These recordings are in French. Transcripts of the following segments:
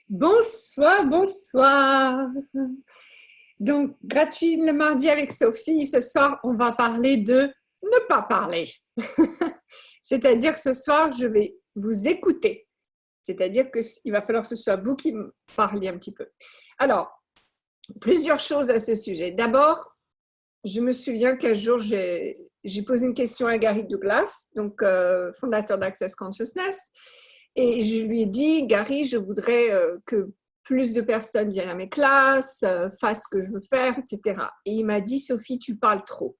Bonsoir, bonsoir. Donc, gratuit le mardi avec Sophie. Ce soir, on va parler de ne pas parler. C'est-à-dire que ce soir, je vais vous écouter. C'est-à-dire qu'il va falloir que ce soit vous qui me parliez un petit peu. Alors, plusieurs choses à ce sujet. D'abord, je me souviens qu'un jour, j'ai posé une question à Gary Douglas, donc fondateur d'Access Consciousness, et je lui ai dit, Gary, je voudrais que plus de personnes viennent à mes classes, fassent ce que je veux faire, etc. Et il m'a dit, Sophie, tu parles trop.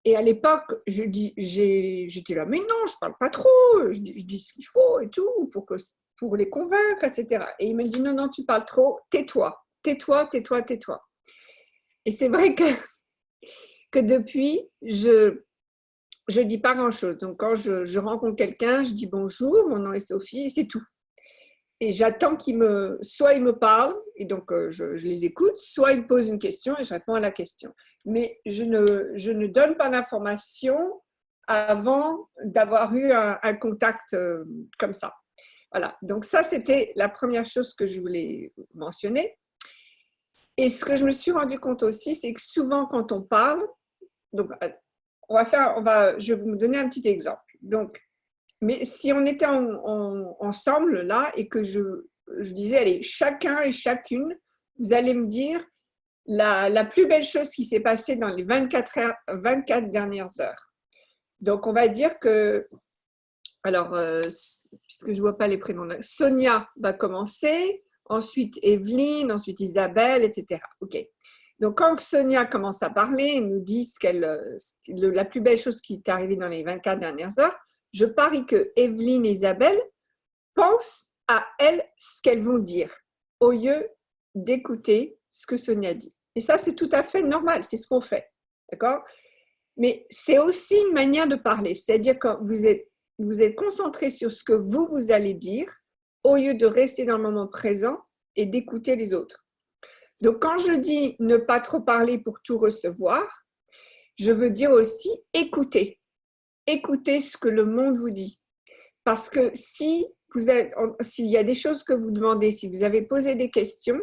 Et à l'époque, j'étais là, mais non, je ne parle pas trop, je dis ce qu'il faut et tout, pour les convaincre, etc. Et il m'a dit, non, non, tu parles trop, tais-toi, tais-toi, tais-toi, tais-toi. Et c'est vrai que depuis, je dis pas grand-chose. Donc, quand je rencontre quelqu'un, je dis bonjour, mon nom est Sophie, et c'est tout. Et j'attends soit il me parle, et donc je les écoute, soit il me pose une question et je réponds à la question. Mais je ne donne pas d'informations avant d'avoir eu un contact comme ça. Voilà, donc ça, c'était la première chose que je voulais mentionner. Et ce que je me suis rendu compte aussi, c'est que souvent, quand on parle, donc je vais vous donner un petit exemple. Donc, mais si on était ensemble là et que je disais, allez, chacun et chacune, vous allez me dire la plus belle chose qui s'est passée dans les 24 dernières heures. Donc, on va dire que, alors, puisque je ne vois pas les prénoms, Sonia va commencer, ensuite Evelyne, ensuite Isabelle, etc. OK. Donc, quand Sonia commence à parler et nous dit la plus belle chose qui est arrivée dans les 24 dernières heures, je parie que Evelyne et Isabelle pensent à elles ce qu'elles vont dire, au lieu d'écouter ce que Sonia dit. Et ça, c'est tout à fait normal, c'est ce qu'on fait. D'accord? Mais c'est aussi une manière de parler, c'est-à-dire quand vous êtes concentré sur ce que vous allez dire, au lieu de rester dans le moment présent et d'écouter les autres. Donc, quand je dis ne pas trop parler pour tout recevoir, je veux dire aussi écouter. Écoutez ce que le monde vous dit. Parce que s'il y a des choses que vous demandez, si vous avez posé des questions,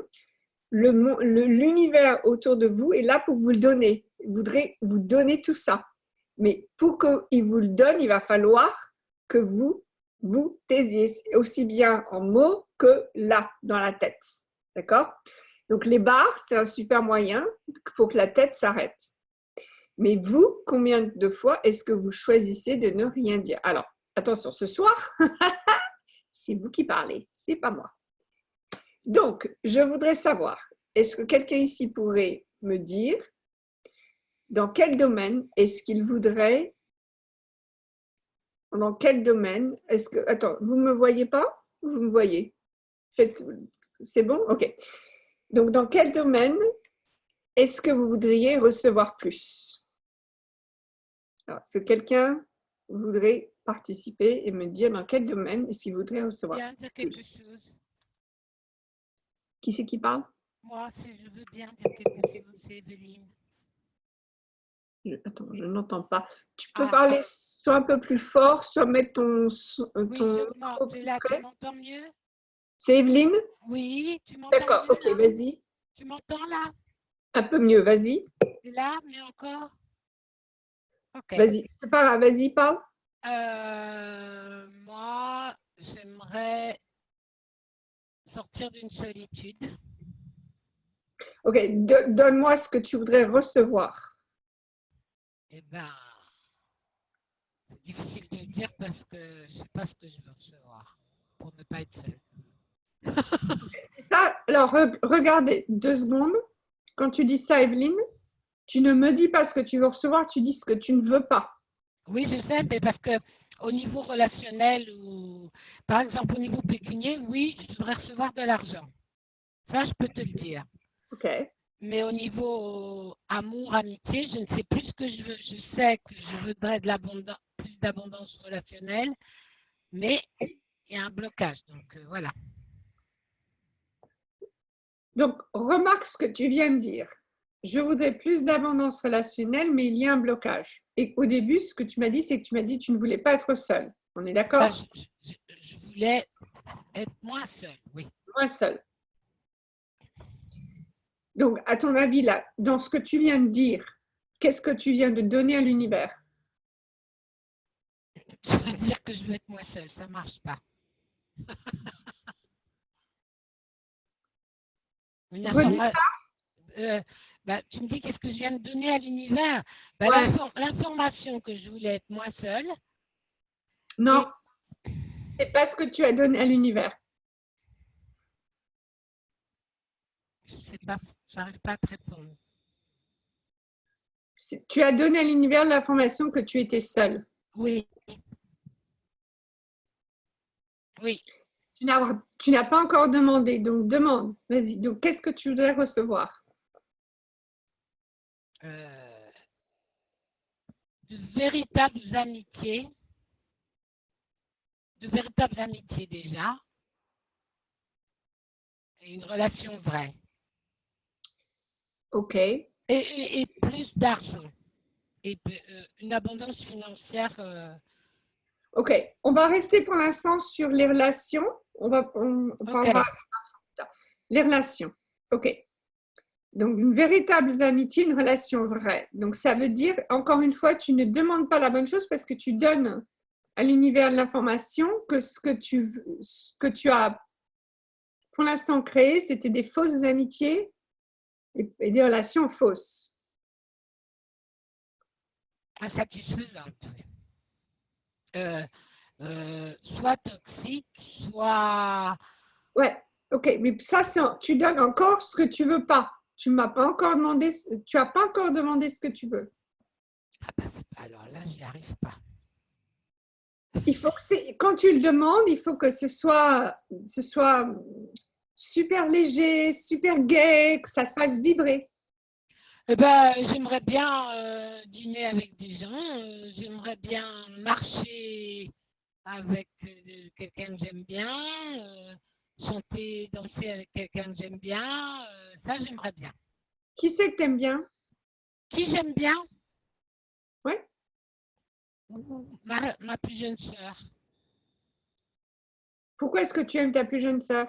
l'univers autour de vous est là pour vous le donner. Il voudrait vous donner tout ça. Mais pour qu'il vous le donne, il va falloir que vous vous taisiez, aussi bien en mots que là, dans la tête. D'accord? Donc, les barres, c'est un super moyen pour que la tête s'arrête. Mais vous, combien de fois est-ce que vous choisissez de ne rien dire? Alors, attention, ce soir, c'est vous qui parlez, c'est pas moi. Donc, je voudrais savoir, est-ce que quelqu'un ici pourrait me dire dans quel domaine est-ce qu'il voudrait, dans quel domaine est-ce que, attends, vous ne me voyez pas? Vous me voyez? C'est bon? OK. Donc, dans quel domaine est-ce que vous voudriez recevoir plus? Alors, est-ce que quelqu'un voudrait participer et me dire dans quel domaine est-ce qu'il voudrait recevoir bien dire quelque chose. Qui c'est qui parle? Moi, si je veux bien dire quelque chose, c'est Evelyne. Attends, je n'entends pas. Tu peux parler soit un peu plus fort, soit mettre ton micro plus là, près. tu m'entends mieux? C'est Evelyne? Oui, tu m'entends mieux? D'accord, ok, vas-y. Tu m'entends là? Un peu mieux, vas-y. Là, mieux encore? Ok. Vas-y, c'est pas grave, vas-y, parle. Moi, j'aimerais sortir d'une solitude. Ok, donne-moi ce que tu voudrais recevoir. Eh bien, c'est difficile de dire parce que je ne sais pas ce que je veux recevoir pour ne pas être seule. Ça, alors, regardez, 2 secondes. Quand tu dis ça, Evelyne, tu ne me dis pas ce que tu veux recevoir, tu dis ce que tu ne veux pas. Oui, je sais, mais parce que au niveau relationnel ou par exemple au niveau pécunier, oui, je voudrais recevoir de l'argent. Ça, je peux te le dire. Ok. Mais au niveau amour, amitié, je ne sais plus ce que je veux. Je sais que je voudrais plus d'abondance relationnelle, mais il y a un blocage. Donc voilà. Donc, remarque ce que tu viens de dire. Je voudrais plus d'abondance relationnelle, mais il y a un blocage. Et au début, ce que tu m'as dit, c'est que tu m'as dit que tu ne voulais pas être seule. On est d'accord? Je voulais être moins seule, oui. Moi seule. Donc, à ton avis, là, dans ce que tu viens de dire, qu'est-ce que tu viens de donner à l'univers? Ça veut dire que je veux être moi seule, ça ne marche pas. Redis ça. Tu me dis qu'est-ce que je viens de donner à l'univers? Ouais. L'information que je voulais être moi seule. Non, c'est pas ce que tu as donné à l'univers. Je sais pas, j'arrive pas à te répondre. Tu as donné à l'univers l'information que tu étais seule. Oui. Oui. Tu n'as pas encore demandé, donc demande. Vas-y. Donc, qu'est-ce que tu voudrais recevoir? De véritables amitiés. De véritables amitiés déjà. Et une relation vraie. Ok. Et plus d'argent. Et une abondance financière. Ok. On va rester pour l'instant sur les relations. On parlera les relations. Ok. Donc, une véritable amitié, une relation vraie. Donc, ça veut dire, encore une fois, tu ne demandes pas la bonne chose parce que tu donnes à l'univers l'information que ce que tu as pour l'instant créé, c'était des fausses amitiés et des relations fausses. Insatisfaisantes. Soit toxiques, soit... Ouais, ok. Mais ça, tu donnes encore ce que tu veux pas. Tu m'as pas encore demandé, tu as pas encore demandé ce que tu veux. Alors là, j'y arrive pas. Il faut que quand tu le demandes, il faut que ce soit super léger, super gai, que ça te fasse vibrer. J'aimerais bien dîner avec des gens, j'aimerais bien marcher avec quelqu'un que j'aime bien, chanter, danser avec quelqu'un que j'aime bien, ça j'aimerais bien. Qui c'est que tu aimes bien? Qui j'aime bien? Oui. Ma plus jeune sœur. Pourquoi est-ce que tu aimes ta plus jeune sœur?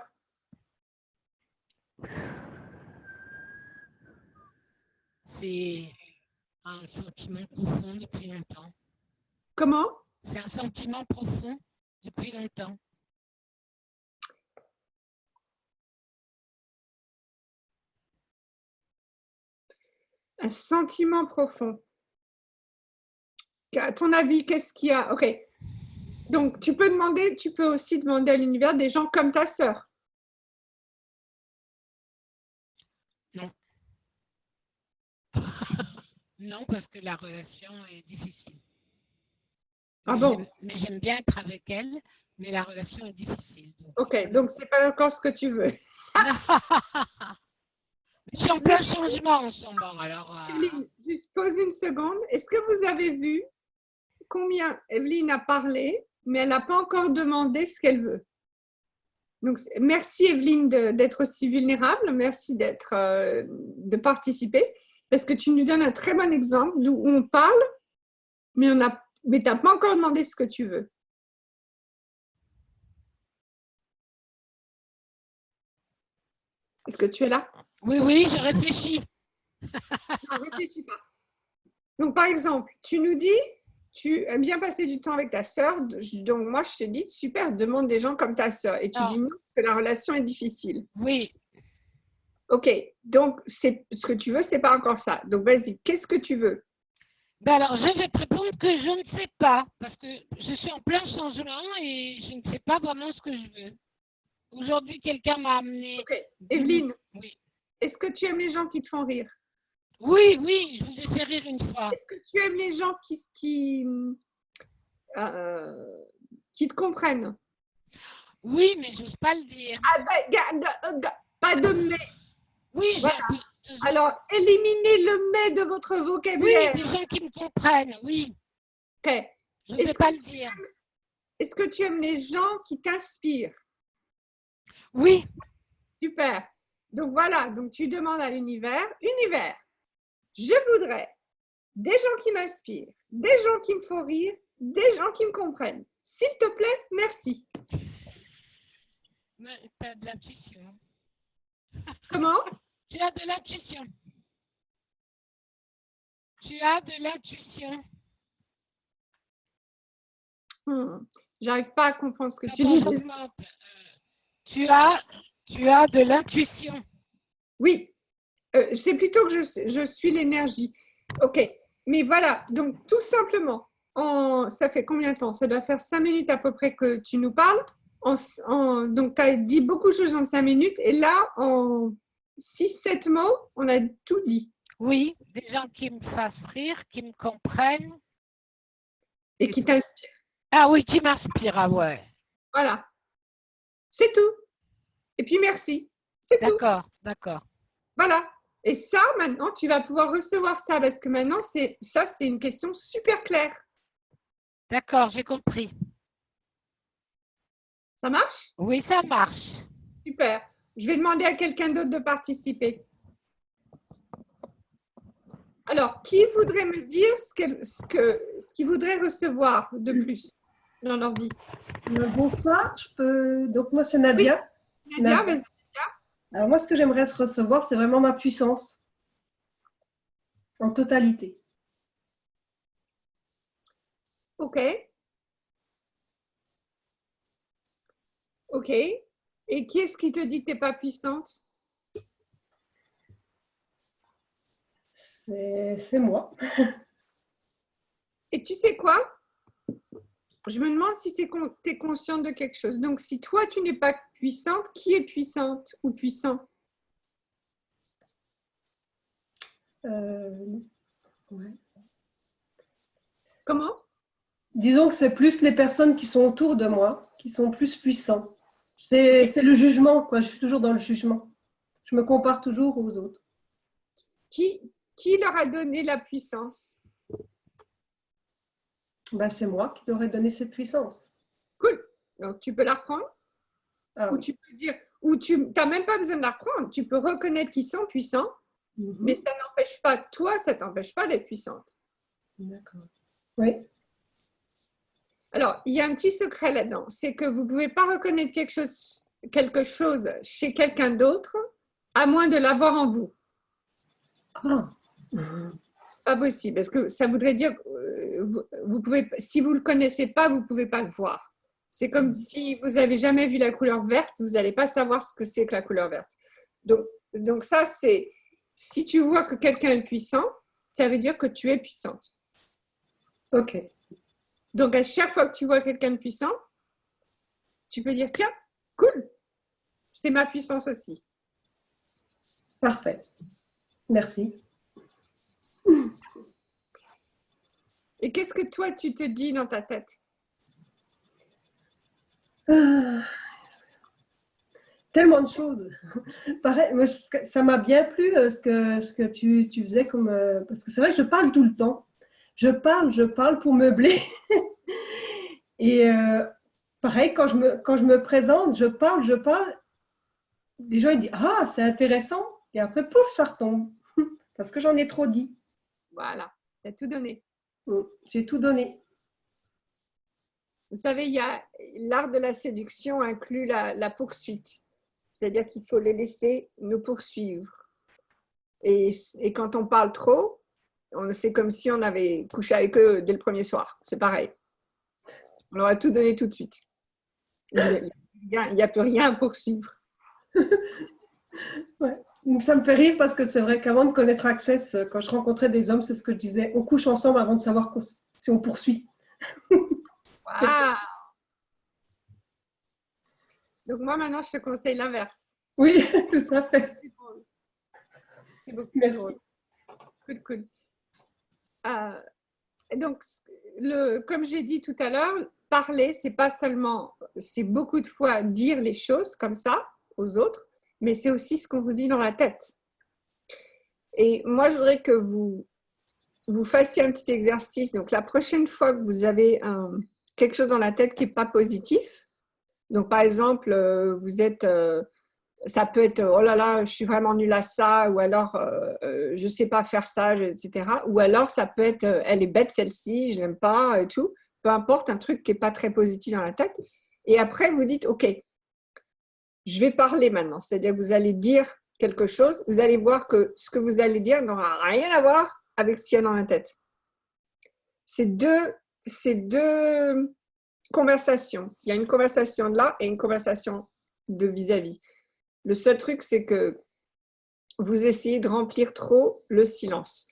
C'est un sentiment profond depuis longtemps. Comment? C'est un sentiment profond depuis longtemps. Un sentiment profond. À ton avis, qu'est-ce qu'il y a? Ok. Donc, tu peux aussi demander à l'univers des gens comme ta sœur. Non. Non, parce que la relation est difficile. Ah bon? Mais j'aime bien être avec elle, mais la relation est difficile. Ok, donc c'est pas encore ce que tu veux. Je suis en plein changement en ce moment. Alors, Evelyne, juste pose une seconde. Est-ce que vous avez vu combien Evelyne a parlé, mais elle n'a pas encore demandé ce qu'elle veut? Donc, merci Evelyne d'être aussi vulnérable. Merci de participer parce que tu nous donnes un très bon exemple où on parle, mais tu n'as pas encore demandé ce que tu veux. Est-ce que tu es là? Oui, oui, je réfléchis. Non, réfléchis pas. Donc, par exemple, tu nous dis, tu aimes bien passer du temps avec ta sœur. Donc, moi, je te dis, super, demande des gens comme ta sœur. Et tu dis non, que la relation est difficile. Oui. Ok, donc ce que tu veux, c'est pas encore ça. Donc, vas-y, qu'est-ce que tu veux? Alors, je vais te répondre que je ne sais pas, parce que je suis en plein changement et je ne sais pas vraiment ce que je veux. Aujourd'hui, quelqu'un m'a amené... Ok, Evelyne, oui. Est-ce que tu aimes les gens qui te font rire? Oui, oui, je vous ai fait rire une fois. Est-ce que tu aimes les gens qui te comprennent? Oui, mais j'ose pas le dire. Pas de mais. Oui, voilà. Alors, éliminez le mais de votre vocabulaire. Oui, des gens qui me comprennent, oui. Ok. Je ne sais pas le dire. Est-ce que tu aimes les gens qui t'inspirent? Oui. Super. Donc voilà, donc tu demandes à l'univers, univers, je voudrais des gens qui m'inspirent, des gens qui me font rire, des gens qui me comprennent. S'il te plaît, merci. Tu as de l'intuition. Comment? Tu as de l'intuition. Tu as de l'intuition. J'arrive pas à comprendre ce que Quand tu on dis. augmente, tu as de l'intuition. Oui, c'est plutôt que je suis l'énergie. Ok, mais voilà, donc tout simplement, ça fait combien de temps? Ça doit faire 5 minutes à peu près que tu nous parles. Donc, tu as dit beaucoup de choses en 5 minutes et là, en 6-7 mots, on a tout dit. Oui, des gens qui me fassent rire, qui me comprennent. Et qui t'inspirent. Ah oui, qui m'inspirent, ah ouais. Voilà, c'est tout. Et puis merci, c'est tout. D'accord, d'accord. Voilà. Et ça, maintenant, tu vas pouvoir recevoir ça parce que maintenant, c'est une question super claire. D'accord, j'ai compris. Ça marche? Oui, ça marche. Super. Je vais demander à quelqu'un d'autre de participer. Alors, qui voudrait me dire ce qu'il voudrait recevoir de plus dans leur vie? Bonsoir, donc moi c'est Nadia. Oui. Nadia, vas-y. Alors moi ce que j'aimerais recevoir, c'est vraiment ma puissance en totalité. Ok. Ok. Et qui est-ce qui te dit que tu n'es pas puissante? C'est moi. Et tu sais quoi? Je me demande si tu es consciente de quelque chose. Donc, si toi, tu n'es pas puissante, qui est puissante ou puissant? Ouais. Comment? Disons que c'est plus les personnes qui sont autour de moi, qui sont plus puissants. C'est le jugement, quoi. Je suis toujours dans le jugement. Je me compare toujours aux autres. Qui leur a donné la puissance? Ben, c'est moi qui leur ai donné cette puissance. Cool. Donc, tu peux la reprendre. Ah, ou tu peux dire, ou tu n'as même pas besoin de la reprendre. Tu peux reconnaître qu'ils sont puissants, mais ça n'empêche pas, toi, ça ne t'empêche pas d'être puissante. D'accord. Oui. Alors, il y a un petit secret là-dedans. C'est que vous ne pouvez pas reconnaître quelque chose chez quelqu'un d'autre à moins de l'avoir en vous. Ah. Pas possible, parce que ça voudrait dire vous pouvez, si vous ne le connaissez pas, vous ne pouvez pas le voir. C'est comme si vous n'avez jamais vu la couleur verte, vous n'allez pas savoir ce que c'est que la couleur verte. Donc ça, c'est, si tu vois que quelqu'un est puissant, ça veut dire que tu es puissante. Ok. Donc à chaque fois que tu vois quelqu'un de puissant, tu peux dire, tiens, cool, c'est ma puissance aussi. Parfait. Merci. Et qu'est-ce que toi, tu te dis dans ta tête? Tellement de choses. Pareil, moi, ça m'a bien plu ce que tu faisais comme parce que c'est vrai que je parle tout le temps. Je parle pour meubler. Et pareil, quand je me présente, je parle. Les gens ils disent ah c'est intéressant et après pouf ça retombe parce que j'en ai trop dit. Voilà, tu as tout donné. J'ai tout donné. Vous savez, il y a l'art de la séduction inclut la poursuite. C'est-à-dire qu'il faut les laisser nous poursuivre. Et quand on parle trop, c'est comme si on avait couché avec eux dès le premier soir. C'est pareil. On leur a tout donné tout de suite. Il n'y a plus rien à poursuivre. Ouais. Ça me fait rire parce que c'est vrai qu'avant de connaître Access, quand je rencontrais des hommes, c'est ce que je disais. On couche ensemble avant de savoir si on poursuit. Wow. Donc moi, maintenant, je te conseille l'inverse. Oui, tout à fait. C'est beaucoup Merci. drôle. Cool. Donc, comme j'ai dit tout à l'heure, parler, c'est pas seulement, c'est beaucoup de fois dire les choses comme ça aux autres, mais c'est aussi ce qu'on vous dit dans la tête. Et moi, je voudrais que vous fassiez un petit exercice. Donc, la prochaine fois que vous avez quelque chose dans la tête qui n'est pas positif, donc par exemple, ça peut être oh là là, je suis vraiment nulle à ça, ou alors je ne sais pas faire ça, etc. Ou alors ça peut être elle est bête celle-ci, je l'aime pas et tout. Peu importe, un truc qui n'est pas très positif dans la tête. Et après, vous dites ok, je vais parler maintenant. C'est-à-dire que vous allez dire quelque chose. Vous allez voir que ce que vous allez dire n'aura rien à voir avec ce qu'il y a dans la tête. C'est deux conversations. Il y a une conversation de là et une conversation de vis-à-vis. Le seul truc, c'est que vous essayez de remplir trop le silence.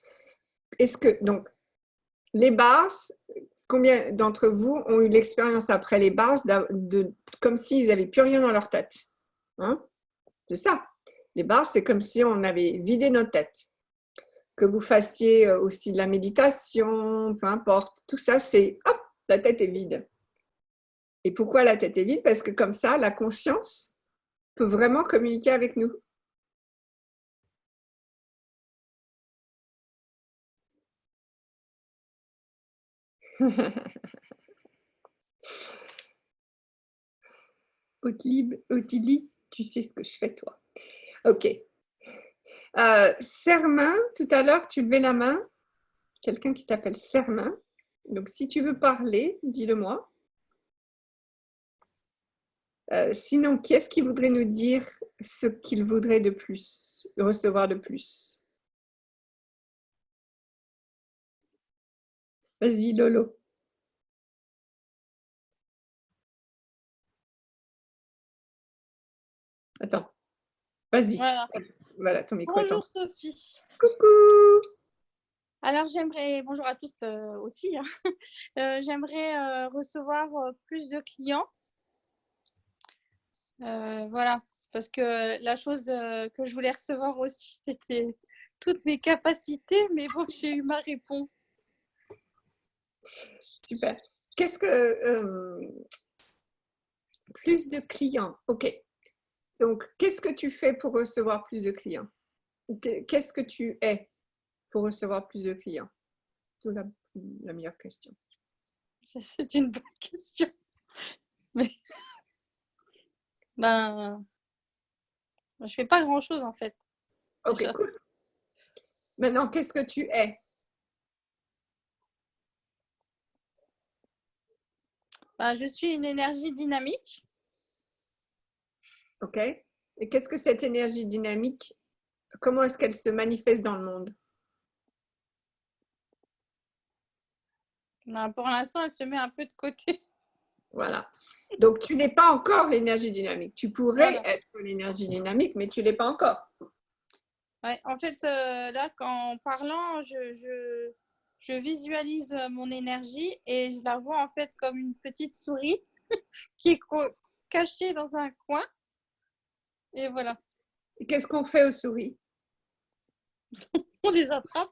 Donc, les bases, combien d'entre vous ont eu l'expérience après les bases comme s'ils n'avaient plus rien dans leur tête, hein? C'est ça. Les bases, c'est comme si on avait vidé notre tête. Que vous fassiez aussi de la méditation, peu importe. Tout ça, c'est hop, la tête est vide. Et pourquoi la tête est vide? Parce que comme ça, la conscience peut vraiment communiquer avec nous. Ottilie, tu sais ce que je fais, toi. Ok. Sermin, tout à l'heure, tu levais la main. Quelqu'un qui s'appelle Sermin. Donc, si tu veux parler, dis-le-moi. Sinon, qui est-ce qui voudrait nous dire ce qu'il voudrait de plus, recevoir de plus? Vas-y, Lolo. Attends, vas-y. Voilà. Voilà, ton micro. Bonjour Sophie. Coucou. Alors j'aimerais, bonjour à tous aussi, hein. J'aimerais recevoir plus de clients. Voilà, parce que la chose que je voulais recevoir aussi, c'était toutes mes capacités, mais bon, j'ai eu ma réponse. Super. Qu'est-ce que... plus de clients, ok. Donc, qu'est-ce que tu fais pour recevoir plus de clients? Qu'est-ce que tu es pour recevoir plus de clients? C'est la meilleure question. C'est une bonne question. Mais ben, je fais pas grand-chose en fait. Ok, déjà. cool. Maintenant, qu'est-ce que tu es? Ben, je suis une énergie dynamique. Ok. Et qu'est-ce que cette énergie dynamique, comment est-ce qu'elle se manifeste dans le monde? Ben, pour l'instant, elle se met un peu de côté. Voilà. Donc, tu n'es pas encore l'énergie dynamique. Tu pourrais Voilà. être l'énergie dynamique, mais tu ne l'es pas encore. Ouais, en fait, là, en parlant, je visualise mon énergie et je la vois en fait comme une petite souris qui est cachée dans un coin. Et voilà, Et qu'est-ce qu'on fait aux souris? on les attrape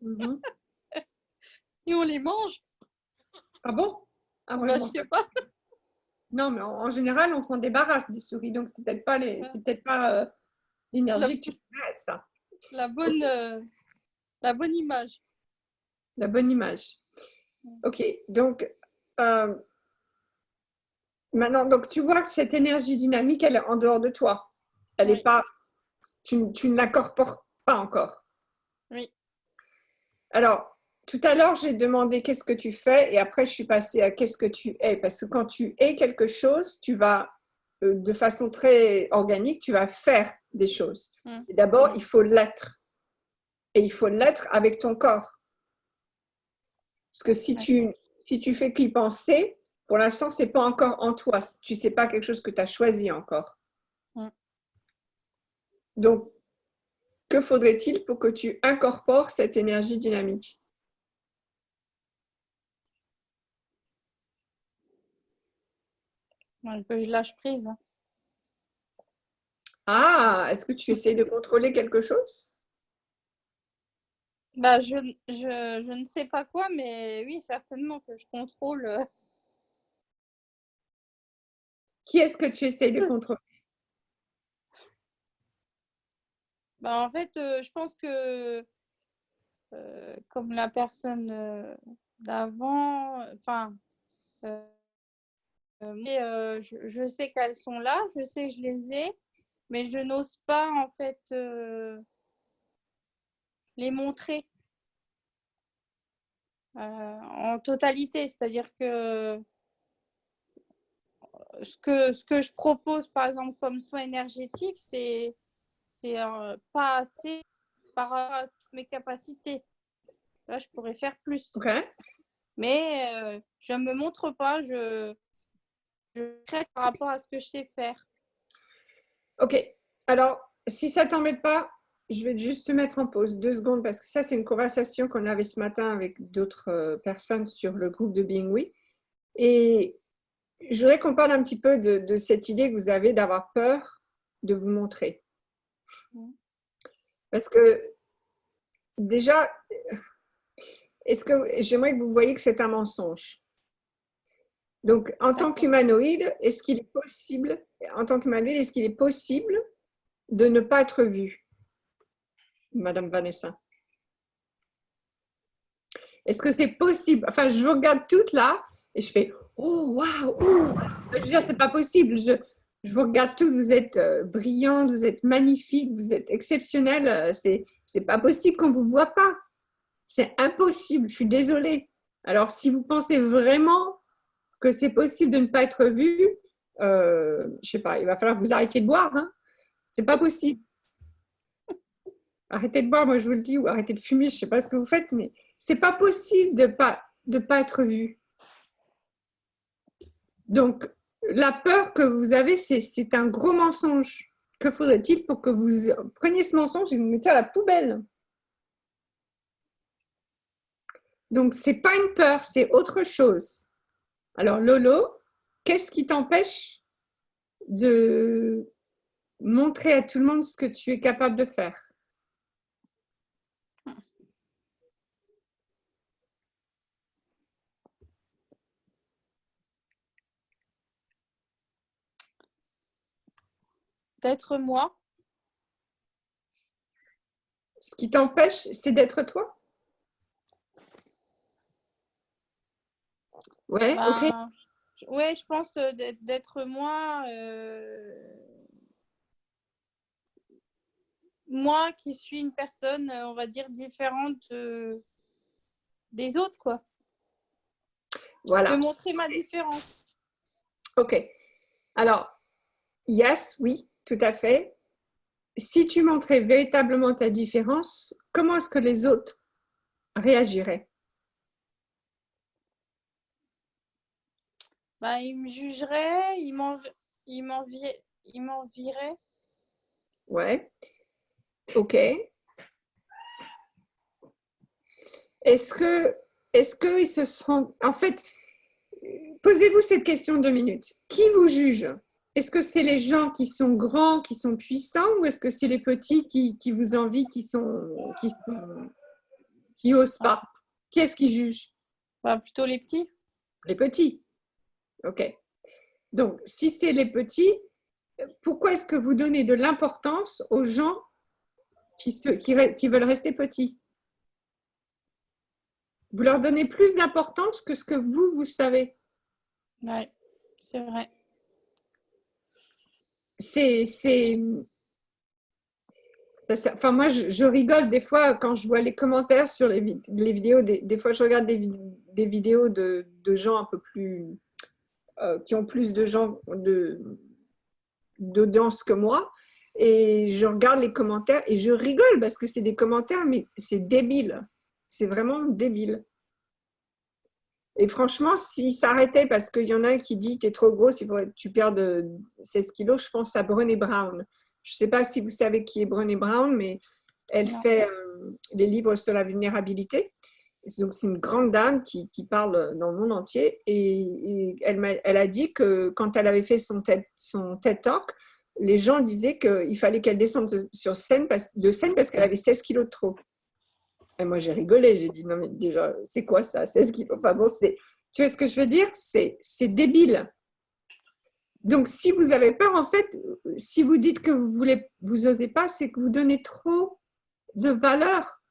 Mhm. et on les mange. Ah bon? Ah, moi, Bah, je je mange sais pas. pas. Non, mais en général, on s'en débarrasse des souris, donc c'est peut-être pas l'énergie que tu fais, ça. La bonne image. La bonne image. Ok, donc maintenant, donc tu vois que cette énergie dynamique, elle est en dehors de toi. Elle est Oui. pas, tu ne l'incorpores pas encore. Oui. Alors, tout à l'heure, j'ai demandé qu'est-ce que tu fais et après, je suis passée à qu'est-ce que tu es. Parce que quand tu es quelque chose, tu vas, de façon très organique, tu vas faire des choses. Et d'abord, il faut l'être. Et il faut l'être avec ton corps. Parce que si tu fais qu'y penser, pour l'instant, ce n'est pas encore en toi. Tu ne sais pas quelque chose que tu as choisi encore. Donc, que faudrait-il pour que tu incorpores cette énergie dynamique? Que je lâche prise. Ah, est-ce que tu essayes de contrôler quelque chose? Bah, je ne sais pas quoi, mais oui, certainement que je contrôle. Qui est-ce que tu essayes de contrôler? Bah, en fait, je pense que comme la personne d'avant, enfin, mais je sais qu'elles sont là, je sais que je les ai, mais je n'ose pas en fait les montrer en totalité. C'est-à-dire que ce que je propose, par exemple, comme soin énergétique, c'est pas assez par rapport à toutes mes capacités. Là, je pourrais faire plus. Ok. Mais je ne me montre pas, je traite par rapport à ce que je sais faire. Ok. Alors, si ça ne t'embête pas, je vais juste te mettre en pause 2 secondes parce que ça, c'est une conversation qu'on avait ce matin avec d'autres personnes sur le groupe de Being We. Et je voudrais qu'on parle un petit peu de cette idée que vous avez d'avoir peur de vous montrer. Parce que déjà, est-ce que j'aimerais que vous voyiez que c'est un mensonge. Donc, en tant qu'humanoïde, est-ce qu'il est possible, de ne pas être vu, Madame Vanessa? Est-ce que c'est possible? Enfin, je vous regarde toutes là et je fais oh waouh! Je veux dire, c'est pas possible. Je vous regarde toutes, vous êtes brillantes, vous êtes magnifiques, vous êtes exceptionnelles. C'est pas possible qu'on vous voit pas. C'est impossible. Je suis désolée. Alors, si vous pensez vraiment que c'est possible de ne pas être vu, je sais pas, il va falloir que vous arrêtiez de boire. Hein. C'est pas possible. Arrêtez de boire, moi je vous le dis, ou arrêtez de fumer, je sais pas ce que vous faites, mais c'est pas possible de pas être vu. Donc, la peur que vous avez, c'est un gros mensonge. Que faudrait-il pour que vous preniez ce mensonge et vous le mettiez à la poubelle? Donc, c'est pas une peur, c'est autre chose. Alors, Lolo, qu'est-ce qui t'empêche de montrer à tout le monde ce que tu es capable de faire? D'être moi. Ce qui t'empêche, c'est d'être toi? Ouais, ok. Ouais, je pense d'être moi. Moi qui suis une personne, on va dire, différente des autres, quoi. Voilà. De montrer ma différence. Ok. Alors, yes, oui, tout à fait. Si tu montrais véritablement ta différence, comment est-ce que les autres réagiraient? Ils me jugeraient, ils m'envieraient. Ouais. Ok. Est-ce qu'ils se seront... En fait, posez-vous cette question 2 minutes. Qui vous juge? Est-ce que c'est les gens qui sont grands, qui sont puissants, ou est-ce que c'est les petits qui vous envient, qui osent pas? Qui est-ce qui juge? Plutôt les petits. Les petits. Ok. Donc, si c'est les petits, pourquoi est-ce que vous donnez de l'importance aux gens qui veulent rester petits? Vous leur donnez plus d'importance que ce que vous savez. Oui, c'est vrai. Enfin, moi, je rigole des fois quand je vois les commentaires sur les vidéos. Des fois, je regarde des vidéos de gens un peu plus... qui ont plus de gens d'audience que moi. Et je regarde les commentaires et je rigole parce que c'est des commentaires, mais c'est débile. C'est vraiment débile. Et franchement, s'il s'arrêtait parce qu'il y en a un qui dit « t'es trop grosse, il faudrait que tu perdes 16 kilos », je pense à Brené Brown. Je ne sais pas si vous savez qui est Brené Brown, mais elle fait des livres sur la vulnérabilité. Donc, c'est une grande dame qui parle dans le monde entier. Et elle a dit que quand elle avait fait son TED Talk, les gens disaient qu'il fallait qu'elle descende de scène parce qu'elle avait 16 kilos de trop. Et moi, j'ai rigolé. J'ai dit, non, mais déjà, c'est quoi ça, 16 kilos? Enfin bon, tu vois ce que je veux dire? C'est débile. Donc, si vous avez peur, en fait, si vous dites que vous n'osez pas, c'est que vous donnez trop de valeur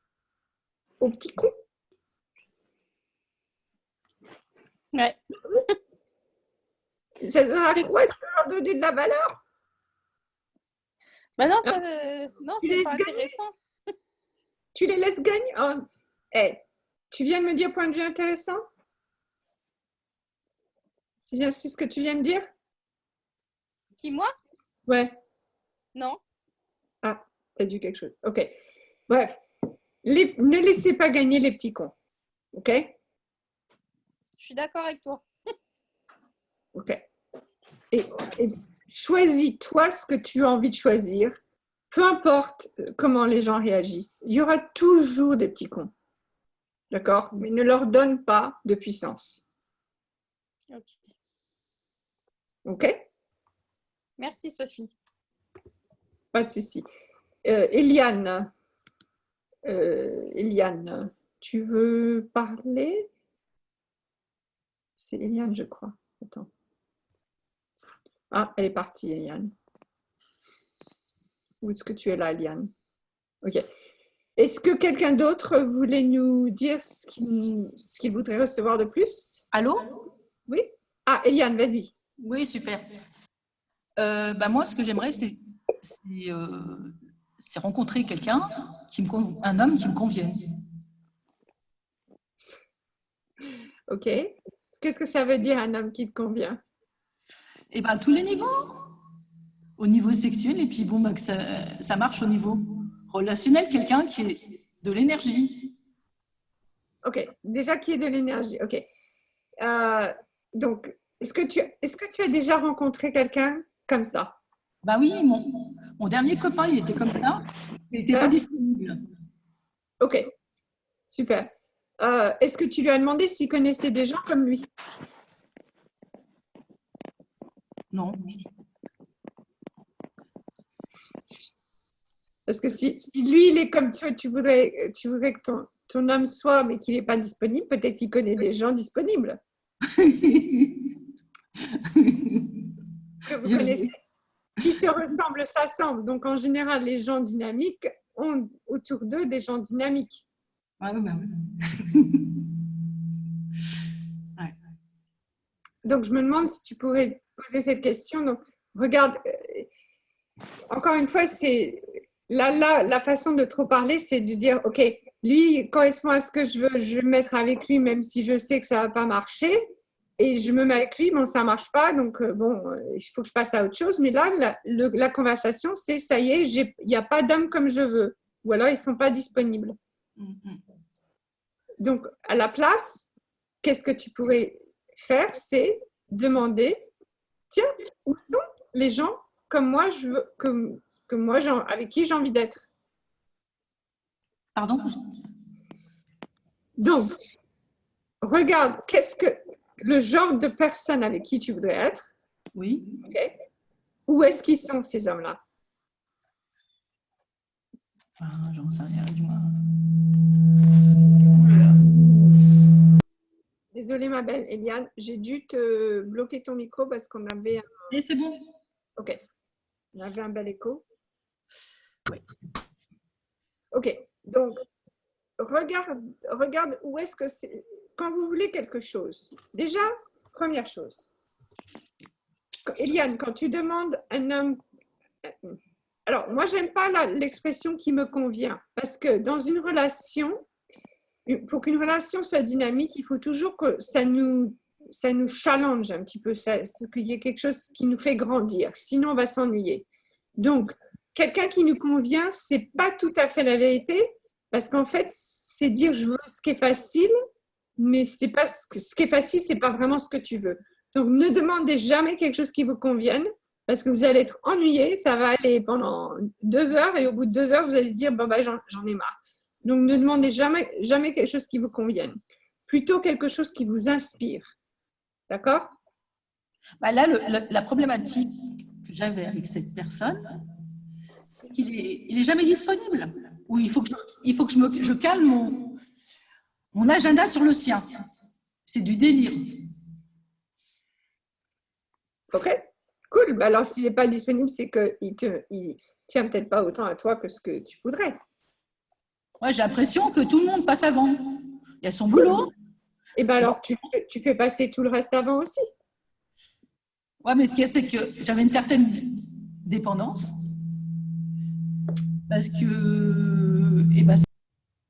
aux petits cons. Ouais. Ça sert à quoi de leur donner de la valeur? Non, c'est pas intéressant. Tu les laisses gagner? Oh. Hey, tu viens de me dire point de vue intéressant? C'est bien ce que tu viens de dire? Qui, moi? Ouais. Non. Ah, t'as dit quelque chose. Ok. Bref, ne laissez pas gagner les petits cons. Ok? Je suis d'accord avec toi. Ok. Et choisis toi ce que tu as envie de choisir. Peu importe comment les gens réagissent. Il y aura toujours des petits cons. D'accord? Mais ne leur donne pas de puissance. Ok. Ok? Merci, Sophie. Pas de souci. Eliane, tu veux parler? C'est Eliane, je crois. Attends. Ah, elle est partie, Eliane. Où est-ce que tu es là, Eliane? Ok. Est-ce que quelqu'un d'autre voulait nous dire ce qu'il voudrait recevoir de plus? Allô? Oui? Ah, Eliane, vas-y. Oui, super. Moi, ce que j'aimerais, c'est rencontrer quelqu'un, un homme qui me convienne. Ok. Qu'est-ce que ça veut dire un homme qui te convient? Et à tous les niveaux. Au niveau sexuel, et puis que ça marche au niveau relationnel, quelqu'un qui est de l'énergie. Ok. Déjà, qui est de l'énergie. Ok. Donc, est-ce que tu as déjà rencontré quelqu'un comme ça? Oui, mon dernier copain, il était comme ça. Il n'était pas disponible. Ok. Super. Est-ce que tu lui as demandé s'il connaissait des gens comme lui? Non. Parce que si lui, il est comme toi, tu voudrais que ton homme soit, mais qu'il n'est pas disponible, peut-être qu'il connaît des gens disponibles. Que vous connaissez. Qui se ressemblent, s'assemblent. Donc, en général, les gens dynamiques ont autour d'eux des gens dynamiques. Ouais. Donc, je me demande si tu pourrais poser cette question. Donc, regarde, encore une fois, c'est la façon de trop parler, c'est de dire, OK, lui il correspond à ce que je vais me mettre avec lui, même si je sais que ça ne va pas marcher. Et je me mets avec lui, bon, ça ne marche pas, donc il faut que je passe à autre chose. Mais là, la conversation, c'est, ça y est, il n'y a pas d'homme comme je veux. Ou alors, ils ne sont pas disponibles. Donc, à la place, qu'est-ce que tu pourrais faire? C'est demander, tiens, où sont les gens comme moi, avec qui j'ai envie d'être? Pardon? Donc, regarde, qu'est-ce que le genre de personne avec qui tu voudrais être? Oui. Okay. Où est-ce qu'ils sont, ces hommes-là? J'en sais rien, dis-moi. Désolée, ma belle Eliane, j'ai dû te bloquer ton micro parce qu'on avait Et c'est bon. Ok. On avait un bel écho. Oui. Ok. Donc, regarde où est-ce que c'est. Quand vous voulez quelque chose, déjà, première chose, Eliane, quand tu demandes un homme. Alors, moi, j'aime pas l'expression qui me convient parce que dans une relation, pour qu'une relation soit dynamique, il faut toujours que ça nous challenge un petit peu, qu'il y ait quelque chose qui nous fait grandir. Sinon, on va s'ennuyer. Donc, quelqu'un qui nous convient, c'est pas tout à fait la vérité parce qu'en fait, c'est dire je veux ce qui est facile, mais c'est pas ce qui est facile, c'est pas vraiment ce que tu veux. Donc, ne demandez jamais quelque chose qui vous convienne parce que vous allez être ennuyé. Ça va aller pendant 2 heures et au bout de 2 heures, vous allez dire j'en ai marre. Donc, ne demandez jamais quelque chose qui vous convienne. Plutôt quelque chose qui vous inspire. D'accord? Là, la problématique que j'avais avec cette personne, c'est qu'il est jamais disponible. Ou il faut que je cale mon agenda sur le sien. C'est du délire. Ok, cool. Alors, s'il n'est pas disponible, c'est qu'il tient peut-être pas autant à toi que ce que tu voudrais. Ouais, j'ai l'impression que tout le monde passe avant. Il y a son boulot. Et bien alors, tu fais passer tout le reste avant aussi. Ouais, mais ce qu'il y a, c'est que j'avais une certaine dépendance. Parce que...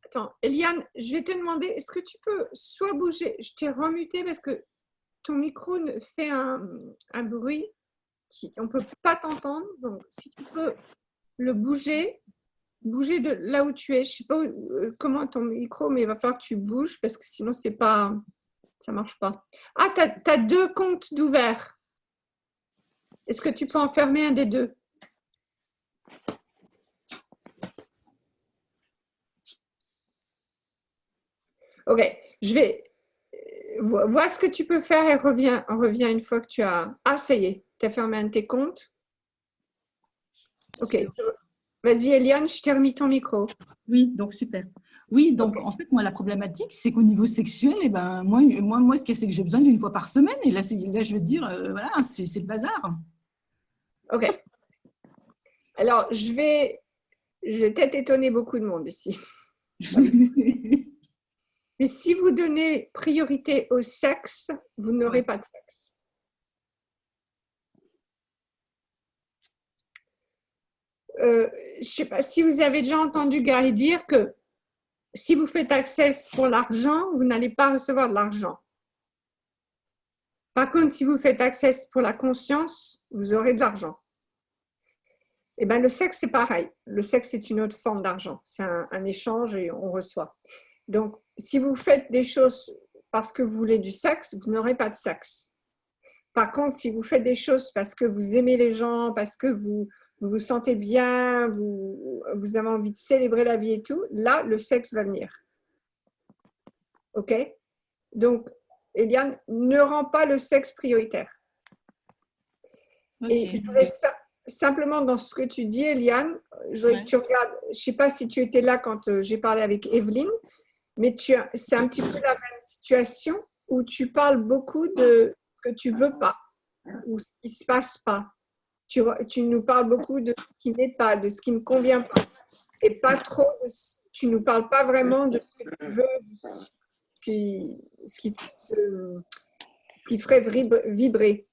Attends, Eliane, je vais te demander, est-ce que tu peux soit bouger, je t'ai remuté parce que ton micro fait un bruit. on ne peut pas t'entendre. Donc, si tu peux le bouger de là où tu es. Je ne sais pas comment ton micro, mais il va falloir que tu bouges parce que sinon, ça ne marche pas. Ah, tu as 2 comptes d'ouvert. Est-ce que tu peux en fermer un des 2? Ok, je vais... Vois ce que tu peux faire et reviens une fois que tu as... Ah, ça y est, tu as fermé un de tes comptes. Ok. Vas-y, Eliane, je t'ai remis ton micro. Oui, donc super. Oui, donc en fait, moi, la problématique, c'est qu'au niveau sexuel, eh ben, moi, ce qu'il y a, c'est que j'ai besoin d'une fois par semaine. Et là, je vais te dire, voilà, c'est le bazar. Ok. Alors, je vais peut-être étonner beaucoup de monde ici. Mais si vous donnez priorité au sexe, vous n'aurez pas de sexe. Je ne sais pas si vous avez déjà entendu Gary dire que si vous faites access pour l'argent, vous n'allez pas recevoir de l'argent. Par contre, si vous faites access pour la conscience, vous aurez de l'argent. Eh bien, le sexe, c'est pareil. Le sexe, c'est une autre forme d'argent. C'est un échange et on reçoit. Donc, si vous faites des choses parce que vous voulez du sexe, vous n'aurez pas de sexe. Par contre, si vous faites des choses parce que vous aimez les gens, parce que vous vous sentez bien, vous avez envie de célébrer la vie et tout, là, le sexe va venir. OK? Donc, Eliane, ne rends pas le sexe prioritaire. Et je voudrais simplement, dans ce que tu dis, Eliane, je voudrais que tu regardes, je ne sais pas si tu étais là quand j'ai parlé avec Evelyne, mais c'est un petit peu la même situation où tu parles beaucoup de ce que tu ne veux pas, ou ce qui ne se passe pas. Tu nous parles beaucoup de ce qui n'est pas, de ce qui ne convient pas. Et pas trop, tu ne nous parles pas vraiment de ce que tu veux, ce qui te ferait vibrer.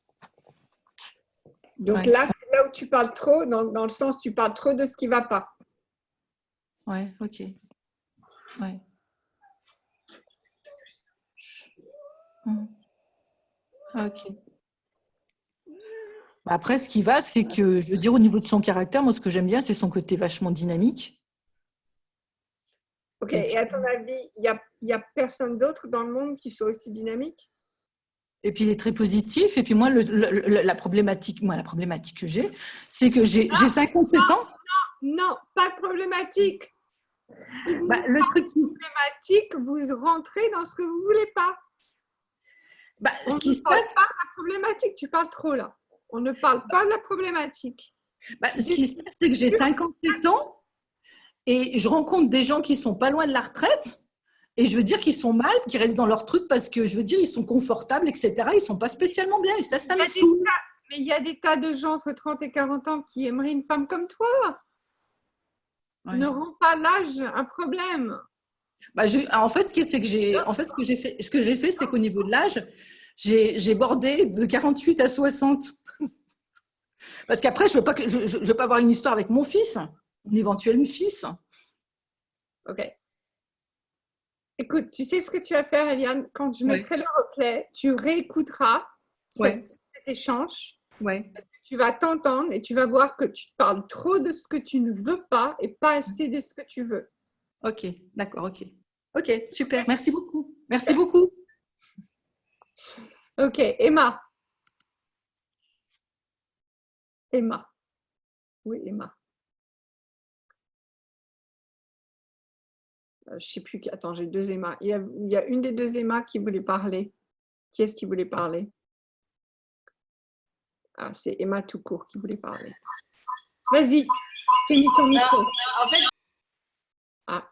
Donc là, c'est là où tu parles trop, dans le sens tu parles trop de ce qui ne va pas. Ouais, ok. Ouais. Ok. Après, ce qui va, c'est que, je veux dire, au niveau de son caractère, moi, ce que j'aime bien, c'est son côté vachement dynamique. Ok, et à ton avis, il y a personne d'autre dans le monde qui soit aussi dynamique? Et puis, il est très positif. Et puis, moi, la problématique que j'ai, c'est que j'ai 57 ans. Non, pas de problématique. Si vous le truc problématique, vous rentrez dans ce que vous ne voulez pas. Ce qui se passe, pas de la problématique, tu parles trop là. On ne parle pas de la problématique. Ce qui se passe, c'est que j'ai 57 ans et je rencontre des gens qui sont pas loin de la retraite et je veux dire qu'ils sont mal, qu'ils restent dans leur truc parce que je veux dire ils sont confortables, etc. Ils sont pas spécialement bien et ça me saoule. Mais il y a des tas de gens entre 30 et 40 ans qui aimeraient une femme comme toi. Ouais. Ne rends pas l'âge un problème. En fait, ce que j'ai fait, c'est qu'au niveau de l'âge, j'ai bordé de 48 à 60. Parce qu'après, je veux pas avoir une histoire avec mon fils, un éventuel fils. Ok. Écoute, tu sais ce que tu vas faire, Eliane? Quand je mettrai le replay, tu réécouteras cet échange. Ouais. Tu vas t'entendre et tu vas voir que tu parles trop de ce que tu ne veux pas et pas assez de ce que tu veux. Ok, d'accord, ok. Ok, super, merci beaucoup. Merci beaucoup. Ok, Emma. Emma. Oui, Emma. Je ne sais plus. Attends, j'ai 2 Emma. Il y a une des 2 Emma qui voulait parler. Qui est-ce qui voulait parler? Ah, c'est Emma tout court qui voulait parler. Vas-y, fais mis ton micro. En fait... Ah.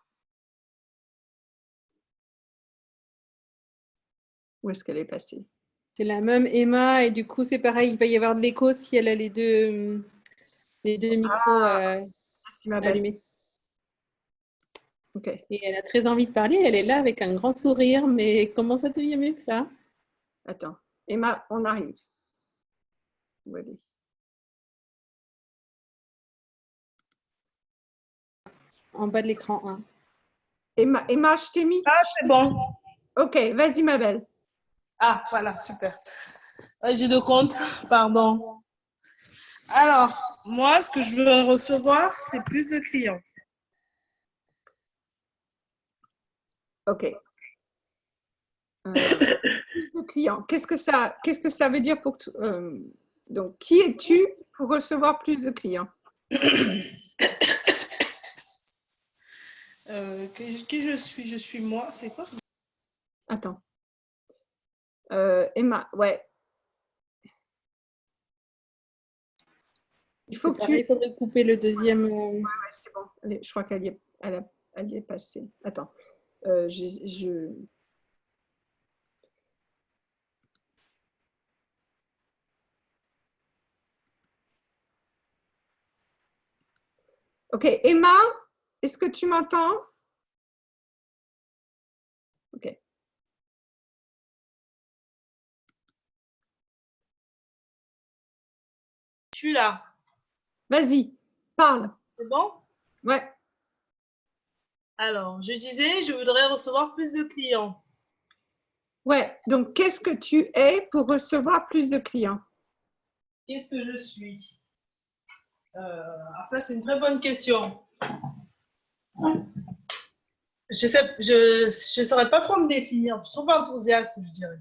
Où est-ce qu'elle est passée? C'est la même Emma et du coup c'est pareil, il va y avoir de l'écho si elle a les deux micros allumés. Okay. Et elle a très envie de parler, elle est là avec un grand sourire, mais comment ça devient mieux que ça? Attends, Emma, on arrive. Où elle est? En bas de l'écran 1. Emma, je t'ai mis. Ah, c'est bon. Ok, vas-y ma belle. Ah, voilà, super. J'ai le compte, pardon. Alors, moi, ce que je veux recevoir, c'est plus de clients. Ok. Plus de clients. Qu'est-ce que ça veut dire pour toi? Donc, qui es-tu pour recevoir plus de clients? Qui je suis? Je suis moi. C'est quoi ça? Attends. Emma, ouais. Il faut que tu... Il faudrait couper le deuxième. Ouais, c'est bon. Allez, je crois qu'elle y est passée. Attends. Ok, Emma, est-ce que tu m'entends? Ok. Je suis là. Vas-y, parle. C'est bon? Ouais. Alors, je disais, je voudrais recevoir plus de clients. Ouais. Donc, qu'est-ce que tu es pour recevoir plus de clients? Qu'est-ce que je suis? Alors ça, c'est une très bonne question. Je saurais pas trop me définir. Je suis trop enthousiaste, je dirais.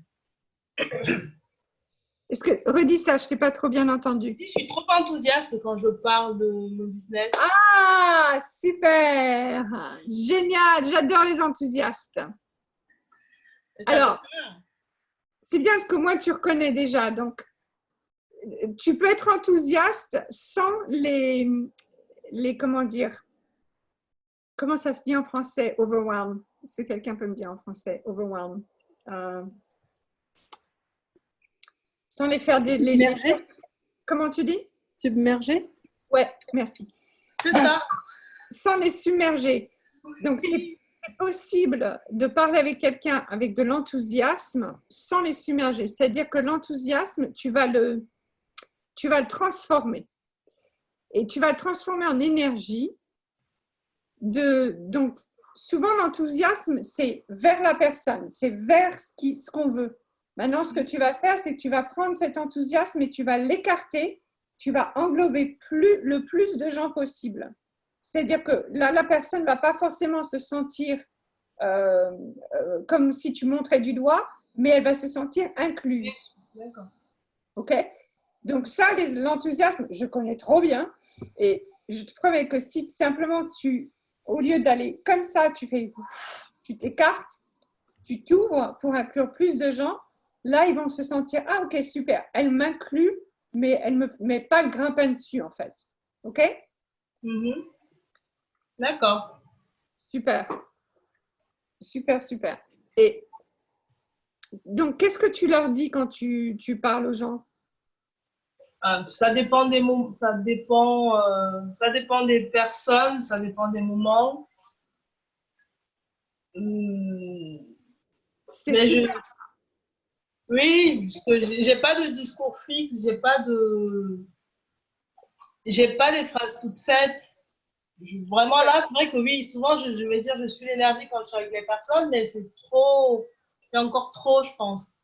Est-ce que redis ça, je t'ai pas trop bien entendu. Je suis trop enthousiaste quand je parle de mon business. Ah, super! Génial, j'adore les enthousiastes. Alors, c'est bien parce que moi, tu reconnais déjà. Donc, tu peux être enthousiaste sans comment dire, comment ça se dit en français? Overwhelm. Est-ce que quelqu'un peut me dire en français? Overwhelm. Sans les faire Submerger? Comment tu dis? Submerger? Ouais, merci. C'est ça. Sans les submerger. Donc, c'est possible de parler avec quelqu'un avec de l'enthousiasme sans les submerger. C'est-à-dire que l'enthousiasme, tu vas le transformer. Et tu vas le transformer en énergie. Donc, souvent, l'enthousiasme, c'est vers la personne, c'est vers ce qu'on veut. Maintenant, ce que tu vas faire, c'est que tu vas prendre cet enthousiasme et tu vas l'écarter, tu vas englober le plus de gens possible. C'est-à-dire que là, la personne ne va pas forcément se sentir comme si tu montrais du doigt, mais elle va se sentir incluse. D'accord. OK? Donc ça, l'enthousiasme, je connais trop bien. Et je te promets que si simplement au lieu d'aller comme ça, tu t'écartes, tu t'ouvres pour inclure plus de gens, là, ils vont se sentir, ah ok, super, elle m'inclut, mais elle ne me met pas le grimpin dessus, en fait. OK? D'accord. Super. Super, super. Et donc, qu'est-ce que tu leur dis quand tu parles aux gens? Ça dépend des moments, ça dépend des personnes, ça dépend des moments. C'est super. Oui, parce que j'ai pas de discours fixe, j'ai pas des phrases toutes faites. Vraiment là, c'est vrai que oui, souvent je vais dire je suis l'énergie quand je suis avec les personnes, mais c'est encore trop, je pense.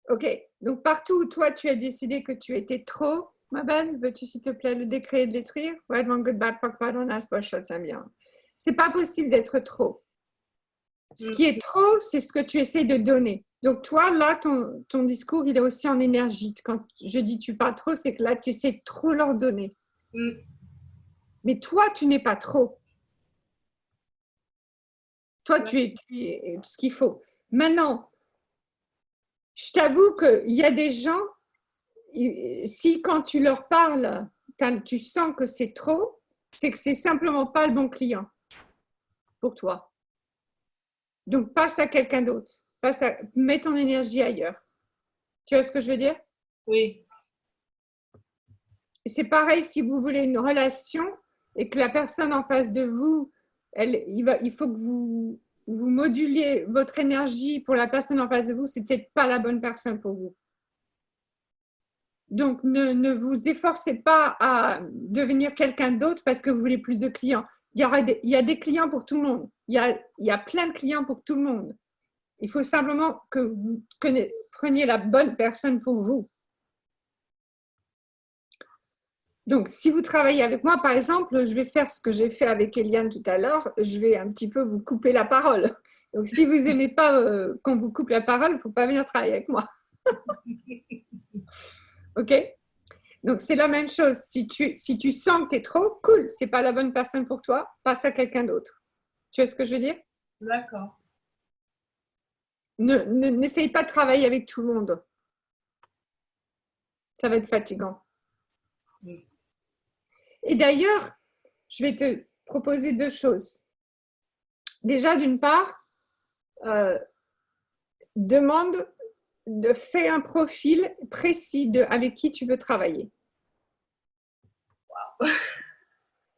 Ok, donc partout où toi tu as décidé que tu étais trop, ma belle, veux-tu s'il te plaît le décréter et le détruire? Right, wrong, good, bad, fuck, bad, on a, ça bien. C'est pas possible d'être trop. Ce qui est trop, c'est ce que tu essaies de donner. Donc toi, là, ton discours, il est aussi en énergie. Quand je dis tu parles trop, c'est que là, tu essaies de trop leur donner. Mais toi, tu n'es pas trop. Toi, tu es ce qu'il faut. Maintenant, je t'avoue qu'il y a des gens, si quand tu leur parles, tu sens que c'est trop, c'est que c'est simplement pas le bon client pour toi. Donc, passe à quelqu'un d'autre. Mets ton énergie ailleurs. Tu vois ce que je veux dire? Oui. C'est pareil si vous voulez une relation et que la personne en face de vous, il faut que vous moduliez votre énergie pour la personne en face de vous, c'est peut-être pas la bonne personne pour vous. Donc, ne vous efforcez pas à devenir quelqu'un d'autre parce que vous voulez plus de clients. Il y a des clients pour tout le monde. Il y a plein de clients pour tout le monde. Il faut simplement que vous preniez la bonne personne pour vous. Donc, si vous travaillez avec moi, par exemple, je vais faire ce que j'ai fait avec Eliane tout à l'heure, je vais un petit peu vous couper la parole. Donc, si vous n'aimez pas qu'on vous coupe la parole, il ne faut pas venir travailler avec moi. OK? Donc, c'est la même chose. Si tu sens que tu es trop, cool, ce n'est pas la bonne personne pour toi, passe à quelqu'un d'autre. Tu vois ce que je veux dire? D'accord. N'essaye pas de travailler avec tout le monde. Ça va être fatigant. Oui. Et d'ailleurs, je vais te proposer deux choses. Déjà, d'une part, demande de faire un profil précis avec qui tu veux travailler. Wow.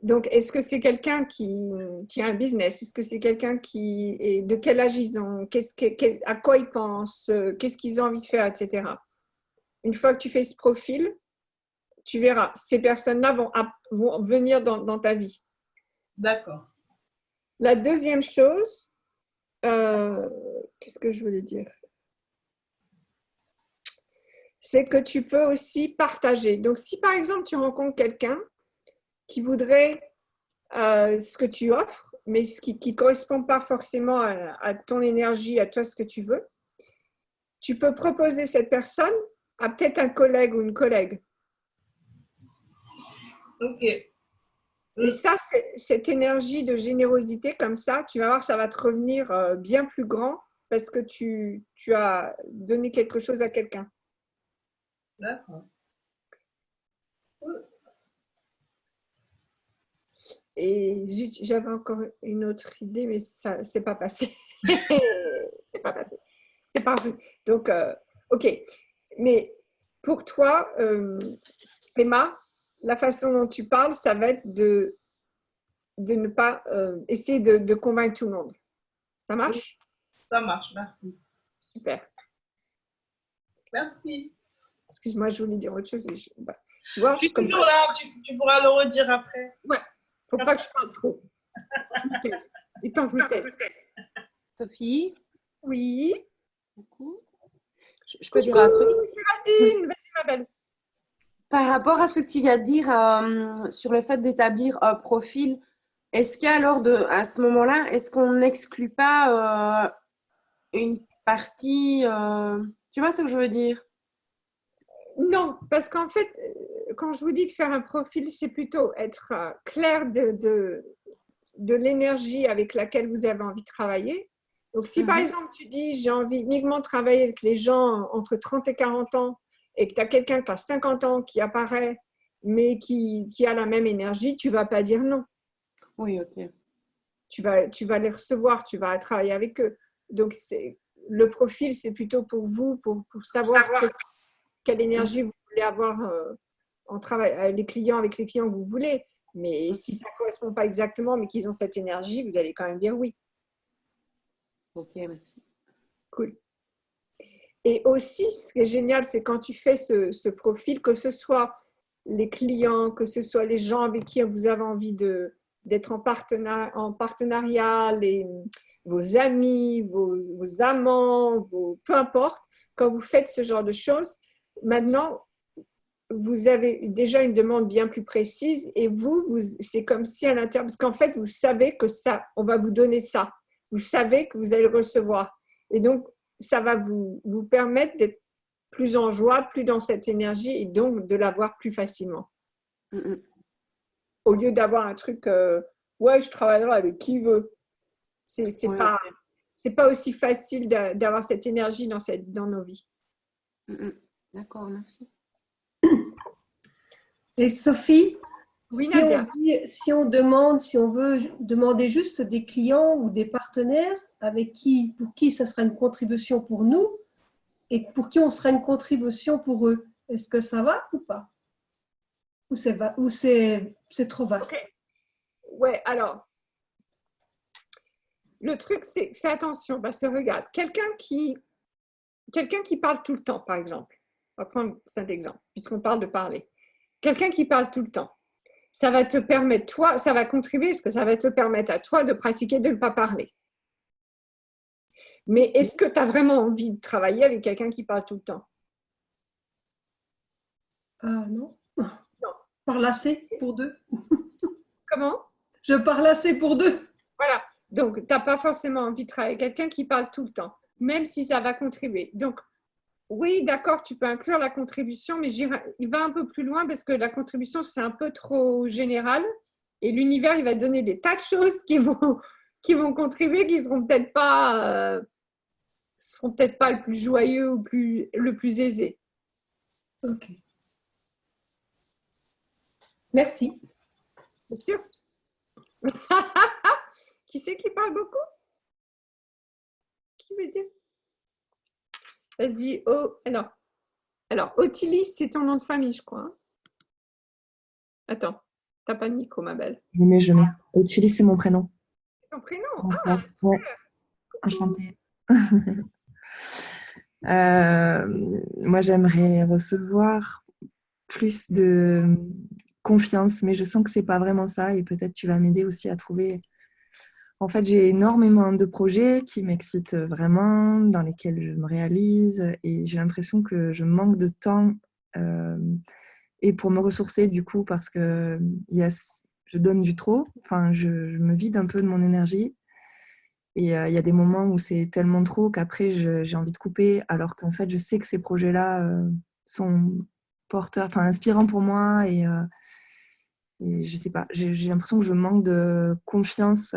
Donc, est-ce que c'est quelqu'un qui a un business? Est-ce que c'est quelqu'un qui est de quel âge ils ont? À quoi ils pensent? Qu'est-ce qu'ils ont envie de faire, etc. Une fois que tu fais ce profil, tu verras, ces personnes-là vont venir dans ta vie. D'accord. La deuxième chose, qu'est-ce que je voulais dire? C'est que tu peux aussi partager. Donc, si par exemple, tu rencontres quelqu'un qui voudrait ce que tu offres, mais ce qui ne correspond pas forcément à ton énergie, à toi, ce que tu veux, tu peux proposer cette personne à peut-être un collègue ou une collègue. Ok. Et ça, cette énergie de générosité comme ça, tu vas voir, ça va te revenir bien plus grand parce que tu as donné quelque chose à quelqu'un. D'accord. Et zut, j'avais encore une autre idée, mais ça c'est pas passé. C'est pas passé. C'est pas vu. Donc, ok. Mais pour toi, Emma, la façon dont tu parles, ça va être de ne pas essayer de convaincre tout le monde. Ça marche? Ça marche, merci. Super. Merci. Excuse-moi, je voulais dire autre chose. Tu vois, Je suis comme toujours là, tu pourras le redire après. Ouais, faut pas que je parle trop. Je me teste. Et tant que je me teste. Sophie, Oui. coucou. Je peux dire un truc? Géraldine, vas-y ma belle. Par rapport à ce que tu viens de dire sur le fait d'établir un profil, est-ce qu'alors à ce moment-là, est-ce qu'on n'exclut pas une partie, tu vois ce que je veux dire? Non, parce qu'en fait, quand je vous dis de faire un profil, c'est plutôt être clair de l'énergie avec laquelle vous avez envie de travailler. Donc, si par exemple, tu dis j'ai envie uniquement de travailler avec les gens entre 30 et 40 ans et que tu as quelqu'un qui a 50 ans qui apparaît, mais qui a la même énergie, tu ne vas pas dire non. Oui, ok. Tu vas les recevoir, tu vas travailler avec eux. Donc, le profil, c'est plutôt pour vous, pour savoir quelle énergie vous voulez avoir en travail avec les clients que vous voulez. Mais si ça ne correspond pas exactement, mais qu'ils ont cette énergie, vous allez quand même dire oui. Ok, merci. Cool. Et aussi, ce qui est génial, c'est quand tu fais ce profil, que ce soit les clients, que ce soit les gens avec qui vous avez envie d'être en partenariat, vos amis, vos amants, peu importe, quand vous faites ce genre de choses, maintenant, vous avez déjà une demande bien plus précise et c'est comme si à l'intérieur, parce qu'en fait, vous savez que ça, on va vous donner ça. Vous savez que vous allez le recevoir. Et donc, ça va vous permettre d'être plus en joie, plus dans cette énergie et donc de l'avoir plus facilement. Au lieu d'avoir un truc, ouais, je travaillerai avec qui veut. C'est pas aussi facile d'avoir cette énergie dans nos vies. D'accord, merci. Et Sophie, oui, si on veut demander juste des clients ou des partenaires pour qui ça sera une contribution pour nous et pour qui on sera une contribution pour eux, est-ce que ça va ou pas? Ou c'est trop vaste? Okay. Ouais, alors, le truc, c'est fais attention parce que regarde, quelqu'un qui parle tout le temps, par exemple, on va prendre cet exemple, puisqu'on parle de parler. Quelqu'un qui parle tout le temps, ça va te permettre, toi, ça va contribuer parce que ça va te permettre à toi de pratiquer de ne pas parler. Mais est-ce que tu as vraiment envie de travailler avec quelqu'un qui parle tout le temps? Ah non. Non. parle assez pour deux. Comment? Je parle assez pour deux. Voilà. Donc, tu n'as pas forcément envie de travailler avec quelqu'un qui parle tout le temps, même si ça va contribuer. Donc, oui, d'accord, tu peux inclure la contribution, mais il va un peu plus loin parce que la contribution, c'est un peu trop général. Et l'univers, il va donner des tas de choses qui vont contribuer, qui ne seront peut-être pas le plus joyeux ou le plus aisé. Ok. Merci. Bien sûr. Qui c'est qui parle beaucoup? Qui veut dire? Vas-y. Oh, alors, Ottilie, c'est ton nom de famille, je crois. Hein. Attends, t'as pas de micro, ma belle. Je mets. Ottilie, c'est mon prénom. C'est ton prénom? Bonsoir. Ah, Ouais. Enchantée. Moi, j'aimerais recevoir plus de confiance, mais je sens que c'est pas vraiment ça et peut-être tu vas m'aider aussi à trouver. En fait, j'ai énormément de projets qui m'excitent vraiment, dans lesquels je me réalise et j'ai l'impression que je manque de temps et pour me ressourcer du coup parce que je donne du trop, enfin, je me vide un peu de mon énergie et il y a des moments où c'est tellement trop qu'après j'ai envie de couper alors qu'en fait je sais que ces projets-là sont porteurs, enfin inspirants pour moi et je sais pas, j'ai l'impression que je manque de confiance.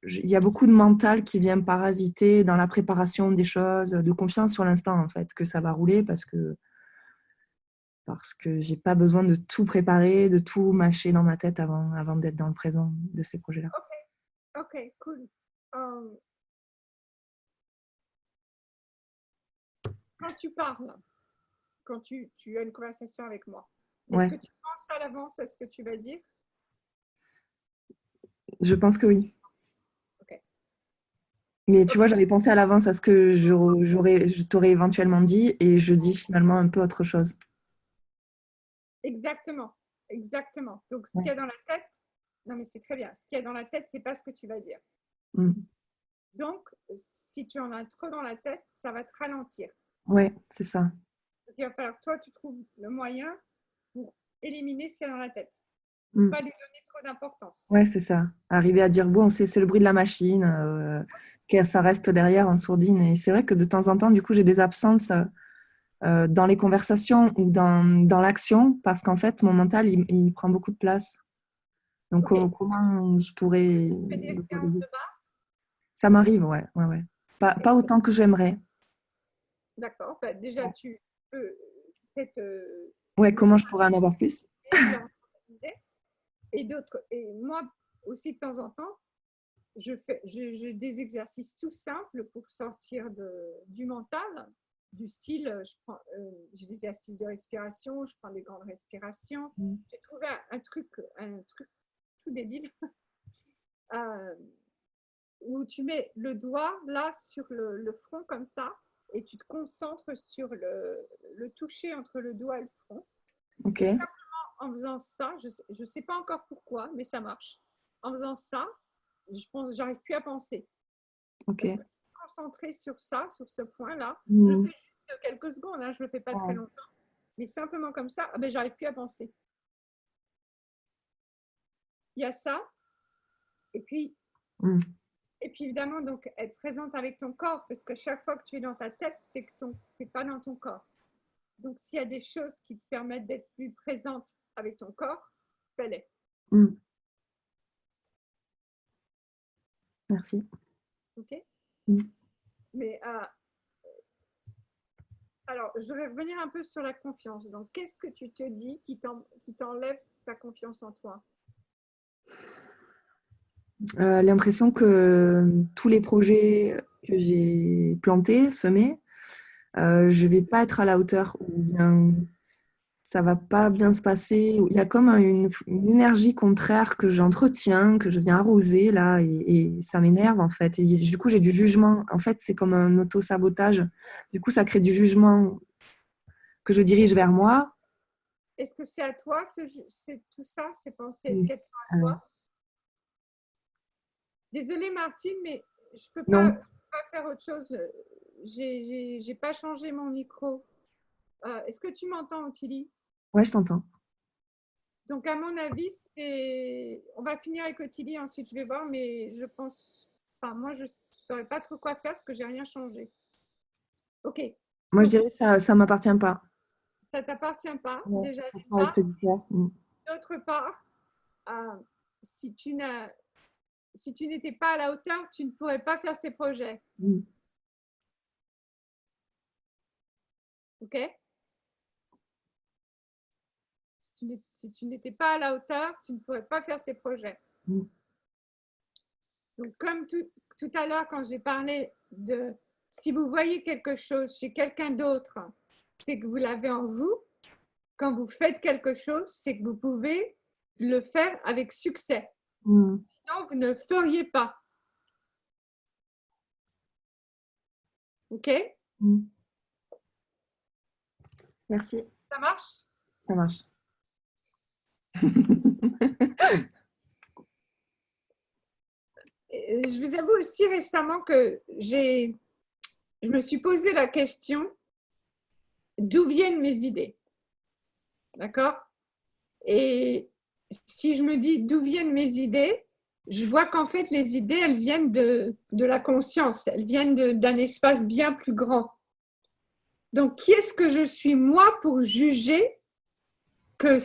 Il y a beaucoup de mental qui vient parasiter dans la préparation des choses, de confiance sur l'instant en fait, que ça va rouler parce que j'ai pas besoin de tout préparer, de tout mâcher dans ma tête avant d'être dans le présent de ces projets-là. Ok, cool. Quand tu parles, quand tu as une conversation avec moi, est-ce que tu penses à l'avance à ce que tu vas dire? Je pense que oui. Ok. Mais tu vois, j'avais pensé à l'avance à ce que je t'aurais éventuellement dit et je dis finalement un peu autre chose. Exactement, exactement. Donc, ce qu'il y a dans la tête, non mais c'est très bien, ce qu'il y a dans la tête, c'est pas ce que tu vas dire. Donc, si tu en as trop dans la tête, ça va te ralentir. Ouais, c'est ça. Donc, il va falloir que toi, tu trouves le moyen pour éliminer ce qu'il y a dans la tête. Pas lui donner trop d'importance. Ouais, c'est ça. Arriver à dire, bon, c'est le bruit de la machine, que ça reste derrière en sourdine. Et c'est vrai que de temps en temps, du coup, j'ai des absences dans les conversations ou dans l'action parce qu'en fait, mon mental, il prend beaucoup de place. Donc, comment je pourrais... Tu fais des séances de base? Ça m'arrive, ouais. Pas autant que j'aimerais. D'accord. Bah, déjà, tu peux peut-être... ouais, comment je pourrais en avoir plus? Et moi aussi, de temps en temps, j'ai des exercices tout simples pour sortir du mental, du style, j'ai des exercices de respiration, je prends des grandes respirations. J'ai trouvé un truc tout débile où tu mets le doigt là sur le front comme ça et tu te concentres sur le toucher entre le doigt et le front. Ok. Et simplement en faisant ça, je ne sais pas encore pourquoi, mais ça marche. En faisant ça, j'arrive plus à penser. Ok. Parce que je suis concentrée sur ça, sur ce point-là. Je le fais juste quelques secondes, hein, je ne le fais pas très longtemps. Mais simplement comme ça, j'arrive plus à penser. Il y a ça. Et puis évidemment, donc, être présente avec ton corps, parce que chaque fois que tu es dans ta tête, c'est que tu n'es pas dans ton corps. Donc, s'il y a des choses qui te permettent d'être plus présente avec ton corps, fais-les. Merci. Ok. Mais alors, je vais revenir un peu sur la confiance. Donc, qu'est-ce que tu te dis qui t'enlève ta confiance en toi? L'impression que tous les projets que j'ai plantés, semés, je ne vais pas être à la hauteur ou bien ça ne va pas bien se passer. Il y a comme une énergie contraire que j'entretiens, que je viens arroser là et ça m'énerve en fait. Et du coup, j'ai du jugement. En fait, c'est comme un auto-sabotage. Du coup, ça crée du jugement que je dirige vers moi. Est-ce que c'est à toi, c'est tout ça, ces pensées? Est-ce qu'elles sont à toi? Désolée Martine, mais je ne peux pas faire autre chose. J'ai pas changé mon micro. Est-ce que tu m'entends, Ottilie? Ouais, je t'entends. Donc, à mon avis, on va finir avec Ottilie, ensuite je vais voir, mais je pense, enfin, moi, je ne saurais pas trop quoi faire parce que j'ai rien changé. Ok, Moi, je dirais ça ne m'appartient pas. ça ne t'appartient pas, Ouais, déjà pour d'une ton part. expéditeur. D'autre part, si tu n'étais pas à la hauteur, tu ne pourrais pas faire ces projets. Ok? Si tu n'étais pas à la hauteur, tu ne pourrais pas faire ces projets. Donc, comme tout à l'heure, quand j'ai parlé de si vous voyez quelque chose chez quelqu'un d'autre, c'est que vous l'avez en vous. Quand vous faites quelque chose, c'est que vous pouvez le faire avec succès. Sinon, vous ne feriez pas. Ok? Merci. Ça marche? Ça marche. Je vous avoue aussi récemment que je me suis posé la question d'où viennent mes idées. D'accord? Et si je me dis d'où viennent mes idées, je vois qu'en fait, les idées, elles viennent de la conscience, elles viennent d'un espace bien plus grand. Donc, qui est-ce que je suis moi pour juger que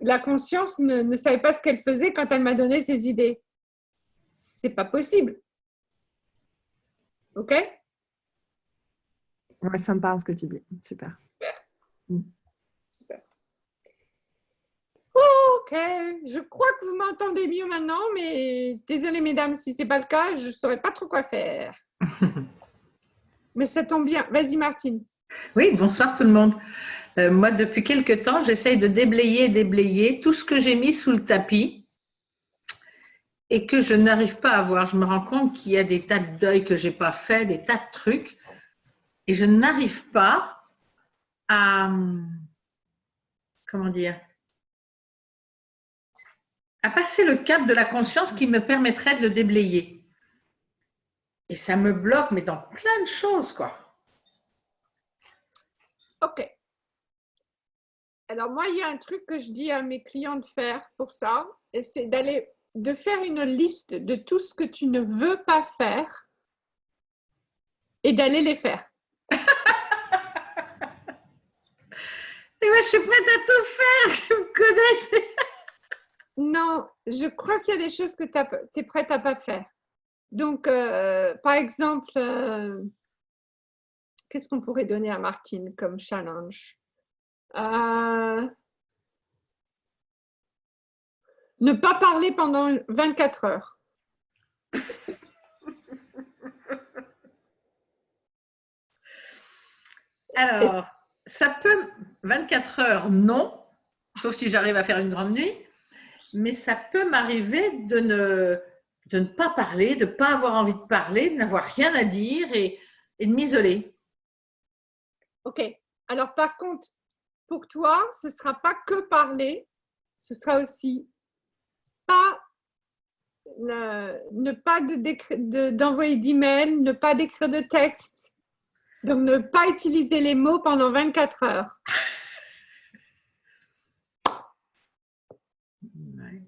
la conscience ne savait pas ce qu'elle faisait quand elle m'a donné ses idées? C'est pas possible. Ok? Ouais, ça me parle ce que tu dis. Super. Super. Ok, je crois que vous m'entendez mieux maintenant, mais désolée mesdames, si ce n'est pas le cas, je ne saurais pas trop quoi faire. Mais ça tombe bien. Vas-y Martine. Oui, bonsoir tout le monde. Moi, depuis quelque temps, j'essaye de déblayer tout ce que j'ai mis sous le tapis et que je n'arrive pas à voir. Je me rends compte qu'il y a des tas de deuils que je n'ai pas fait, des tas de trucs, et je n'arrive pas à, comment dire, à passer le cap de la conscience qui me permettrait de déblayer. Et ça me bloque, mais dans plein de choses, quoi. Ok. Alors moi, il y a un truc que je dis à mes clients de faire pour ça, et c'est de faire une liste de tout ce que tu ne veux pas faire et d'aller les faire. Et moi, je suis prête à tout faire, tu me connais. Non, je crois qu'il y a des choses que tu es prête à pas faire. Donc, par exemple, qu'est-ce qu'on pourrait donner à Martine comme challenge? Ne pas parler pendant 24 heures. Alors, ça peut, 24 heures, non, sauf si j'arrive à faire une grande nuit, mais ça peut m'arriver de ne pas parler, de ne pas avoir envie de parler, de n'avoir rien à dire et de m'isoler. Ok. Alors, par contre, pour toi, ce ne sera pas que parler, ce sera aussi pas ne pas d'envoyer d'email, ne pas d'écrire de texte. Donc, ne pas utiliser les mots pendant 24 heures. Ouais.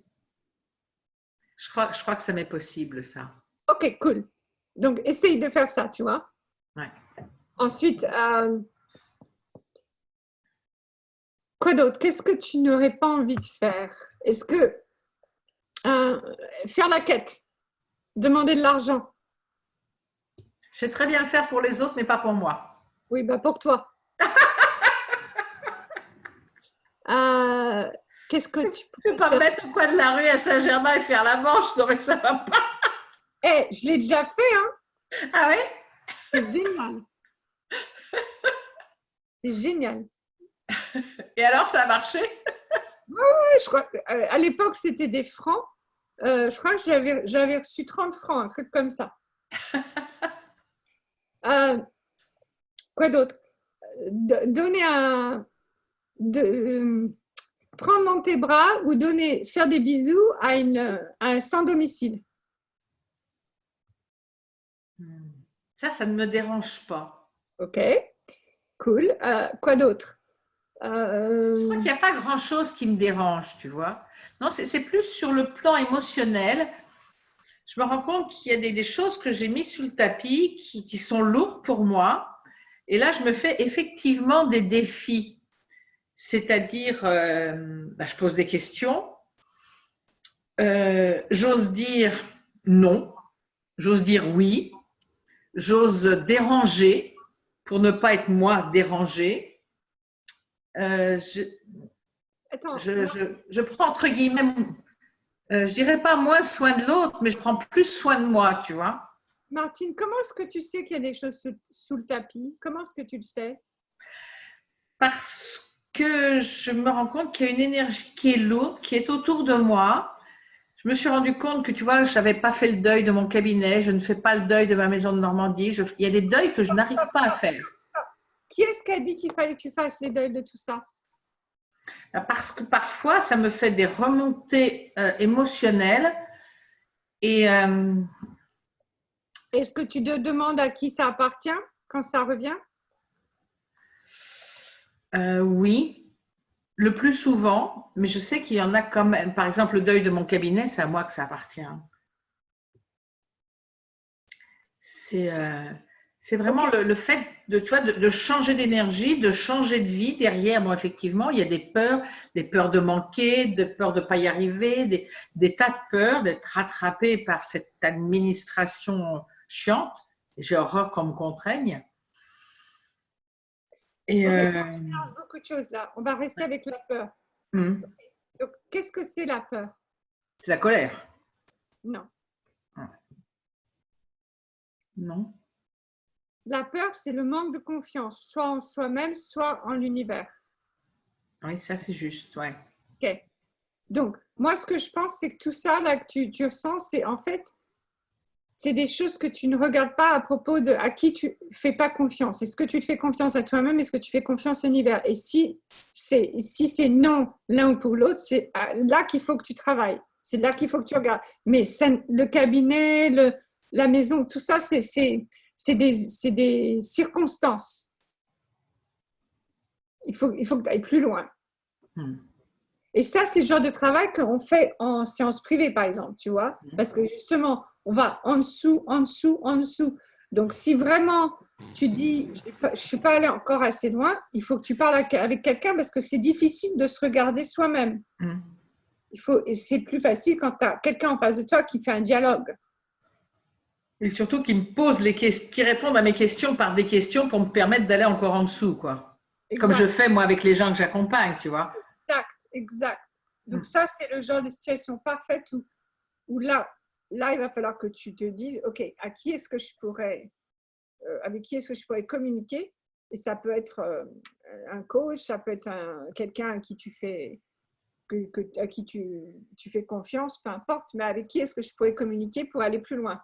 Je crois que ça m'est possible, ça. Ok, cool. Donc, essaye de faire ça, tu vois. Ouais. Ensuite, quoi d'autre? Qu'est-ce que tu n'aurais pas envie de faire? Est-ce que faire la quête, demander de l'argent? Je sais très bien le faire pour les autres, mais pas pour moi. Oui, bah pour toi. Qu'est-ce que tu peux ne peux pas me mettre au coin de la rue à Saint-Germain et faire la manche, non mais ça va pas. Je l'ai déjà fait, hein. Ah oui? C'est génial. C'est génial. Et alors, ça a marché? Oui, je crois. À l'époque, c'était des francs. Je crois que j'avais reçu 30 francs, un truc comme ça. Quoi d'autre? Prendre dans tes bras ou faire des bisous à un sans-domicile. Ça ne me dérange pas. Ok, cool. Quoi d'autre? Je crois qu'il n'y a pas grand-chose qui me dérange, tu vois. Non, c'est plus sur le plan émotionnel. Je me rends compte qu'il y a des choses que j'ai mises sous le tapis qui sont lourdes pour moi. Et là, je me fais effectivement des défis. C'est-à-dire, je pose des questions. J'ose dire non. J'ose dire oui. J'ose déranger pour ne pas être moi dérangée. Attends, je prends entre guillemets, je dirais pas moins soin de l'autre, mais je prends plus soin de moi, tu vois. Martine, comment est-ce que tu sais qu'il y a des choses sous le tapis? Comment est-ce que tu le sais? Parce que je me rends compte qu'il y a une énergie qui est lourde, qui est autour de moi. Je me suis rendu compte que, tu vois, je n'avais pas fait le deuil de mon cabinet, je ne fais pas le deuil de ma maison de Normandie. Il y a des deuils que je n'arrive pas à faire. Qui est-ce qui a dit qu'il fallait que tu fasses les deuils de tout ça? Parce que parfois, ça me fait des remontées émotionnelles. Et est-ce que tu te demandes à qui ça appartient quand ça revient? Oui, le plus souvent, mais je sais qu'il y en a quand même. Par exemple, le deuil de mon cabinet, c'est à moi que ça appartient. C'est vraiment le fait de, tu vois, de changer d'énergie, de changer de vie. Derrière, moi, effectivement, il y a des peurs de manquer, des peurs de ne pas y arriver, des tas de peurs d'être rattrapé par cette administration chiante. J'ai horreur qu'on me contraigne. Et tu mélanges beaucoup de choses là. On va rester avec la peur. Donc, qu'est-ce que c'est la peur? C'est la colère. Non. Non. La peur, c'est le manque de confiance, soit en soi-même, soit en l'univers. Oui, ça c'est juste, ouais. Ok. Donc, moi, ce que je pense, c'est que tout ça là que tu ressens, c'est en fait, c'est des choses que tu ne regardes pas à propos de à qui tu fais pas confiance. Est-ce que tu te fais confiance à toi-même? Est-ce que tu fais confiance à l'univers? Et si c'est non l'un ou pour l'autre, c'est là qu'il faut que tu travailles. C'est là qu'il faut que tu regardes. Mais le cabinet, la maison, tout ça, c'est des circonstances. Il faut que tu ailles plus loin. Et ça, c'est le genre de travail qu'on fait en séance privée, par exemple, tu vois. Parce que justement, on va en dessous, en dessous, en dessous. Donc, si vraiment tu dis, je ne suis pas allée encore assez loin, il faut que tu parles avec quelqu'un parce que c'est difficile de se regarder soi-même. Et c'est plus facile quand tu as quelqu'un en face de toi qui fait un dialogue. Et surtout qui me pose qui répondent à mes questions par des questions pour me permettre d'aller encore en dessous, quoi. Exact. Comme je fais moi avec les gens que j'accompagne, tu vois. Exact. Donc ça, c'est le genre de situation parfaite où là, il va falloir que tu te dises, ok, avec qui est-ce que je pourrais communiquer? Et ça peut être un coach, ça peut être quelqu'un à qui tu fais à qui tu fais confiance, peu importe, mais avec qui est-ce que je pourrais communiquer pour aller plus loin?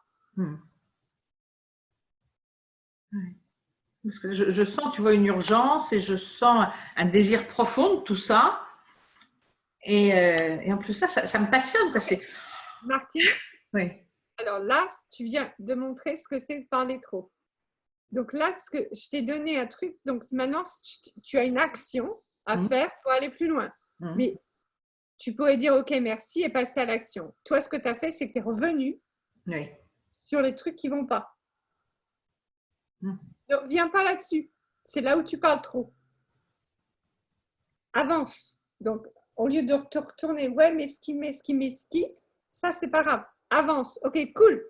Parce que je sens, tu vois, une urgence et je sens un désir profond de tout ça. Et en plus, ça me passionne. Martine, oui. Alors là, tu viens de montrer ce que c'est de parler trop. Donc là, je t'ai donné un truc. Donc maintenant, tu as une action à faire pour aller plus loin. Mais tu pourrais dire, OK, merci et passer à l'action. Toi, ce que tu as fait, c'est que tu es revenu sur les trucs qui ne vont pas. Donc, viens pas là-dessus. C'est là où tu parles trop. Avance. Donc, au lieu de te retourner, ouais, mais ce qui, ça, c'est pas grave. Avance. OK, cool.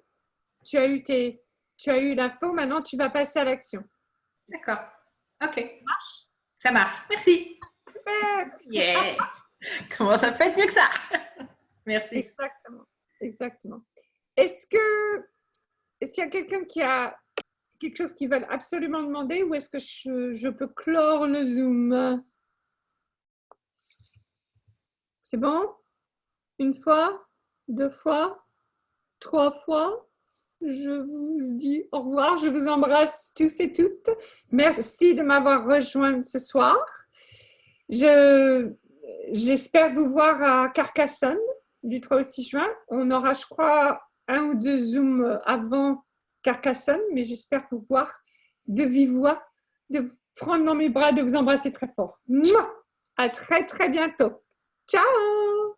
Tu as eu l'info, maintenant, tu vas passer à l'action. D'accord. OK. Ça marche. Merci. Super. Yeah. Comment ça fait mieux que ça? Merci. Exactement. Est-ce qu'il y a quelqu'un qui a quelque chose qu'ils veulent absolument demander ou est-ce que je peux clore le Zoom? C'est bon? Une fois? 2 fois? 3 fois? Je vous dis au revoir. Je vous embrasse tous et toutes. Merci de m'avoir rejoint ce soir. J'espère vous voir à Carcassonne du 3 au 6 juin. On aura, je crois, 1 ou 2 Zooms avant Carcassonne, mais j'espère vous voir de vive voix, de vous prendre dans mes bras, de vous embrasser très fort. Mouah! À très, très bientôt. Ciao!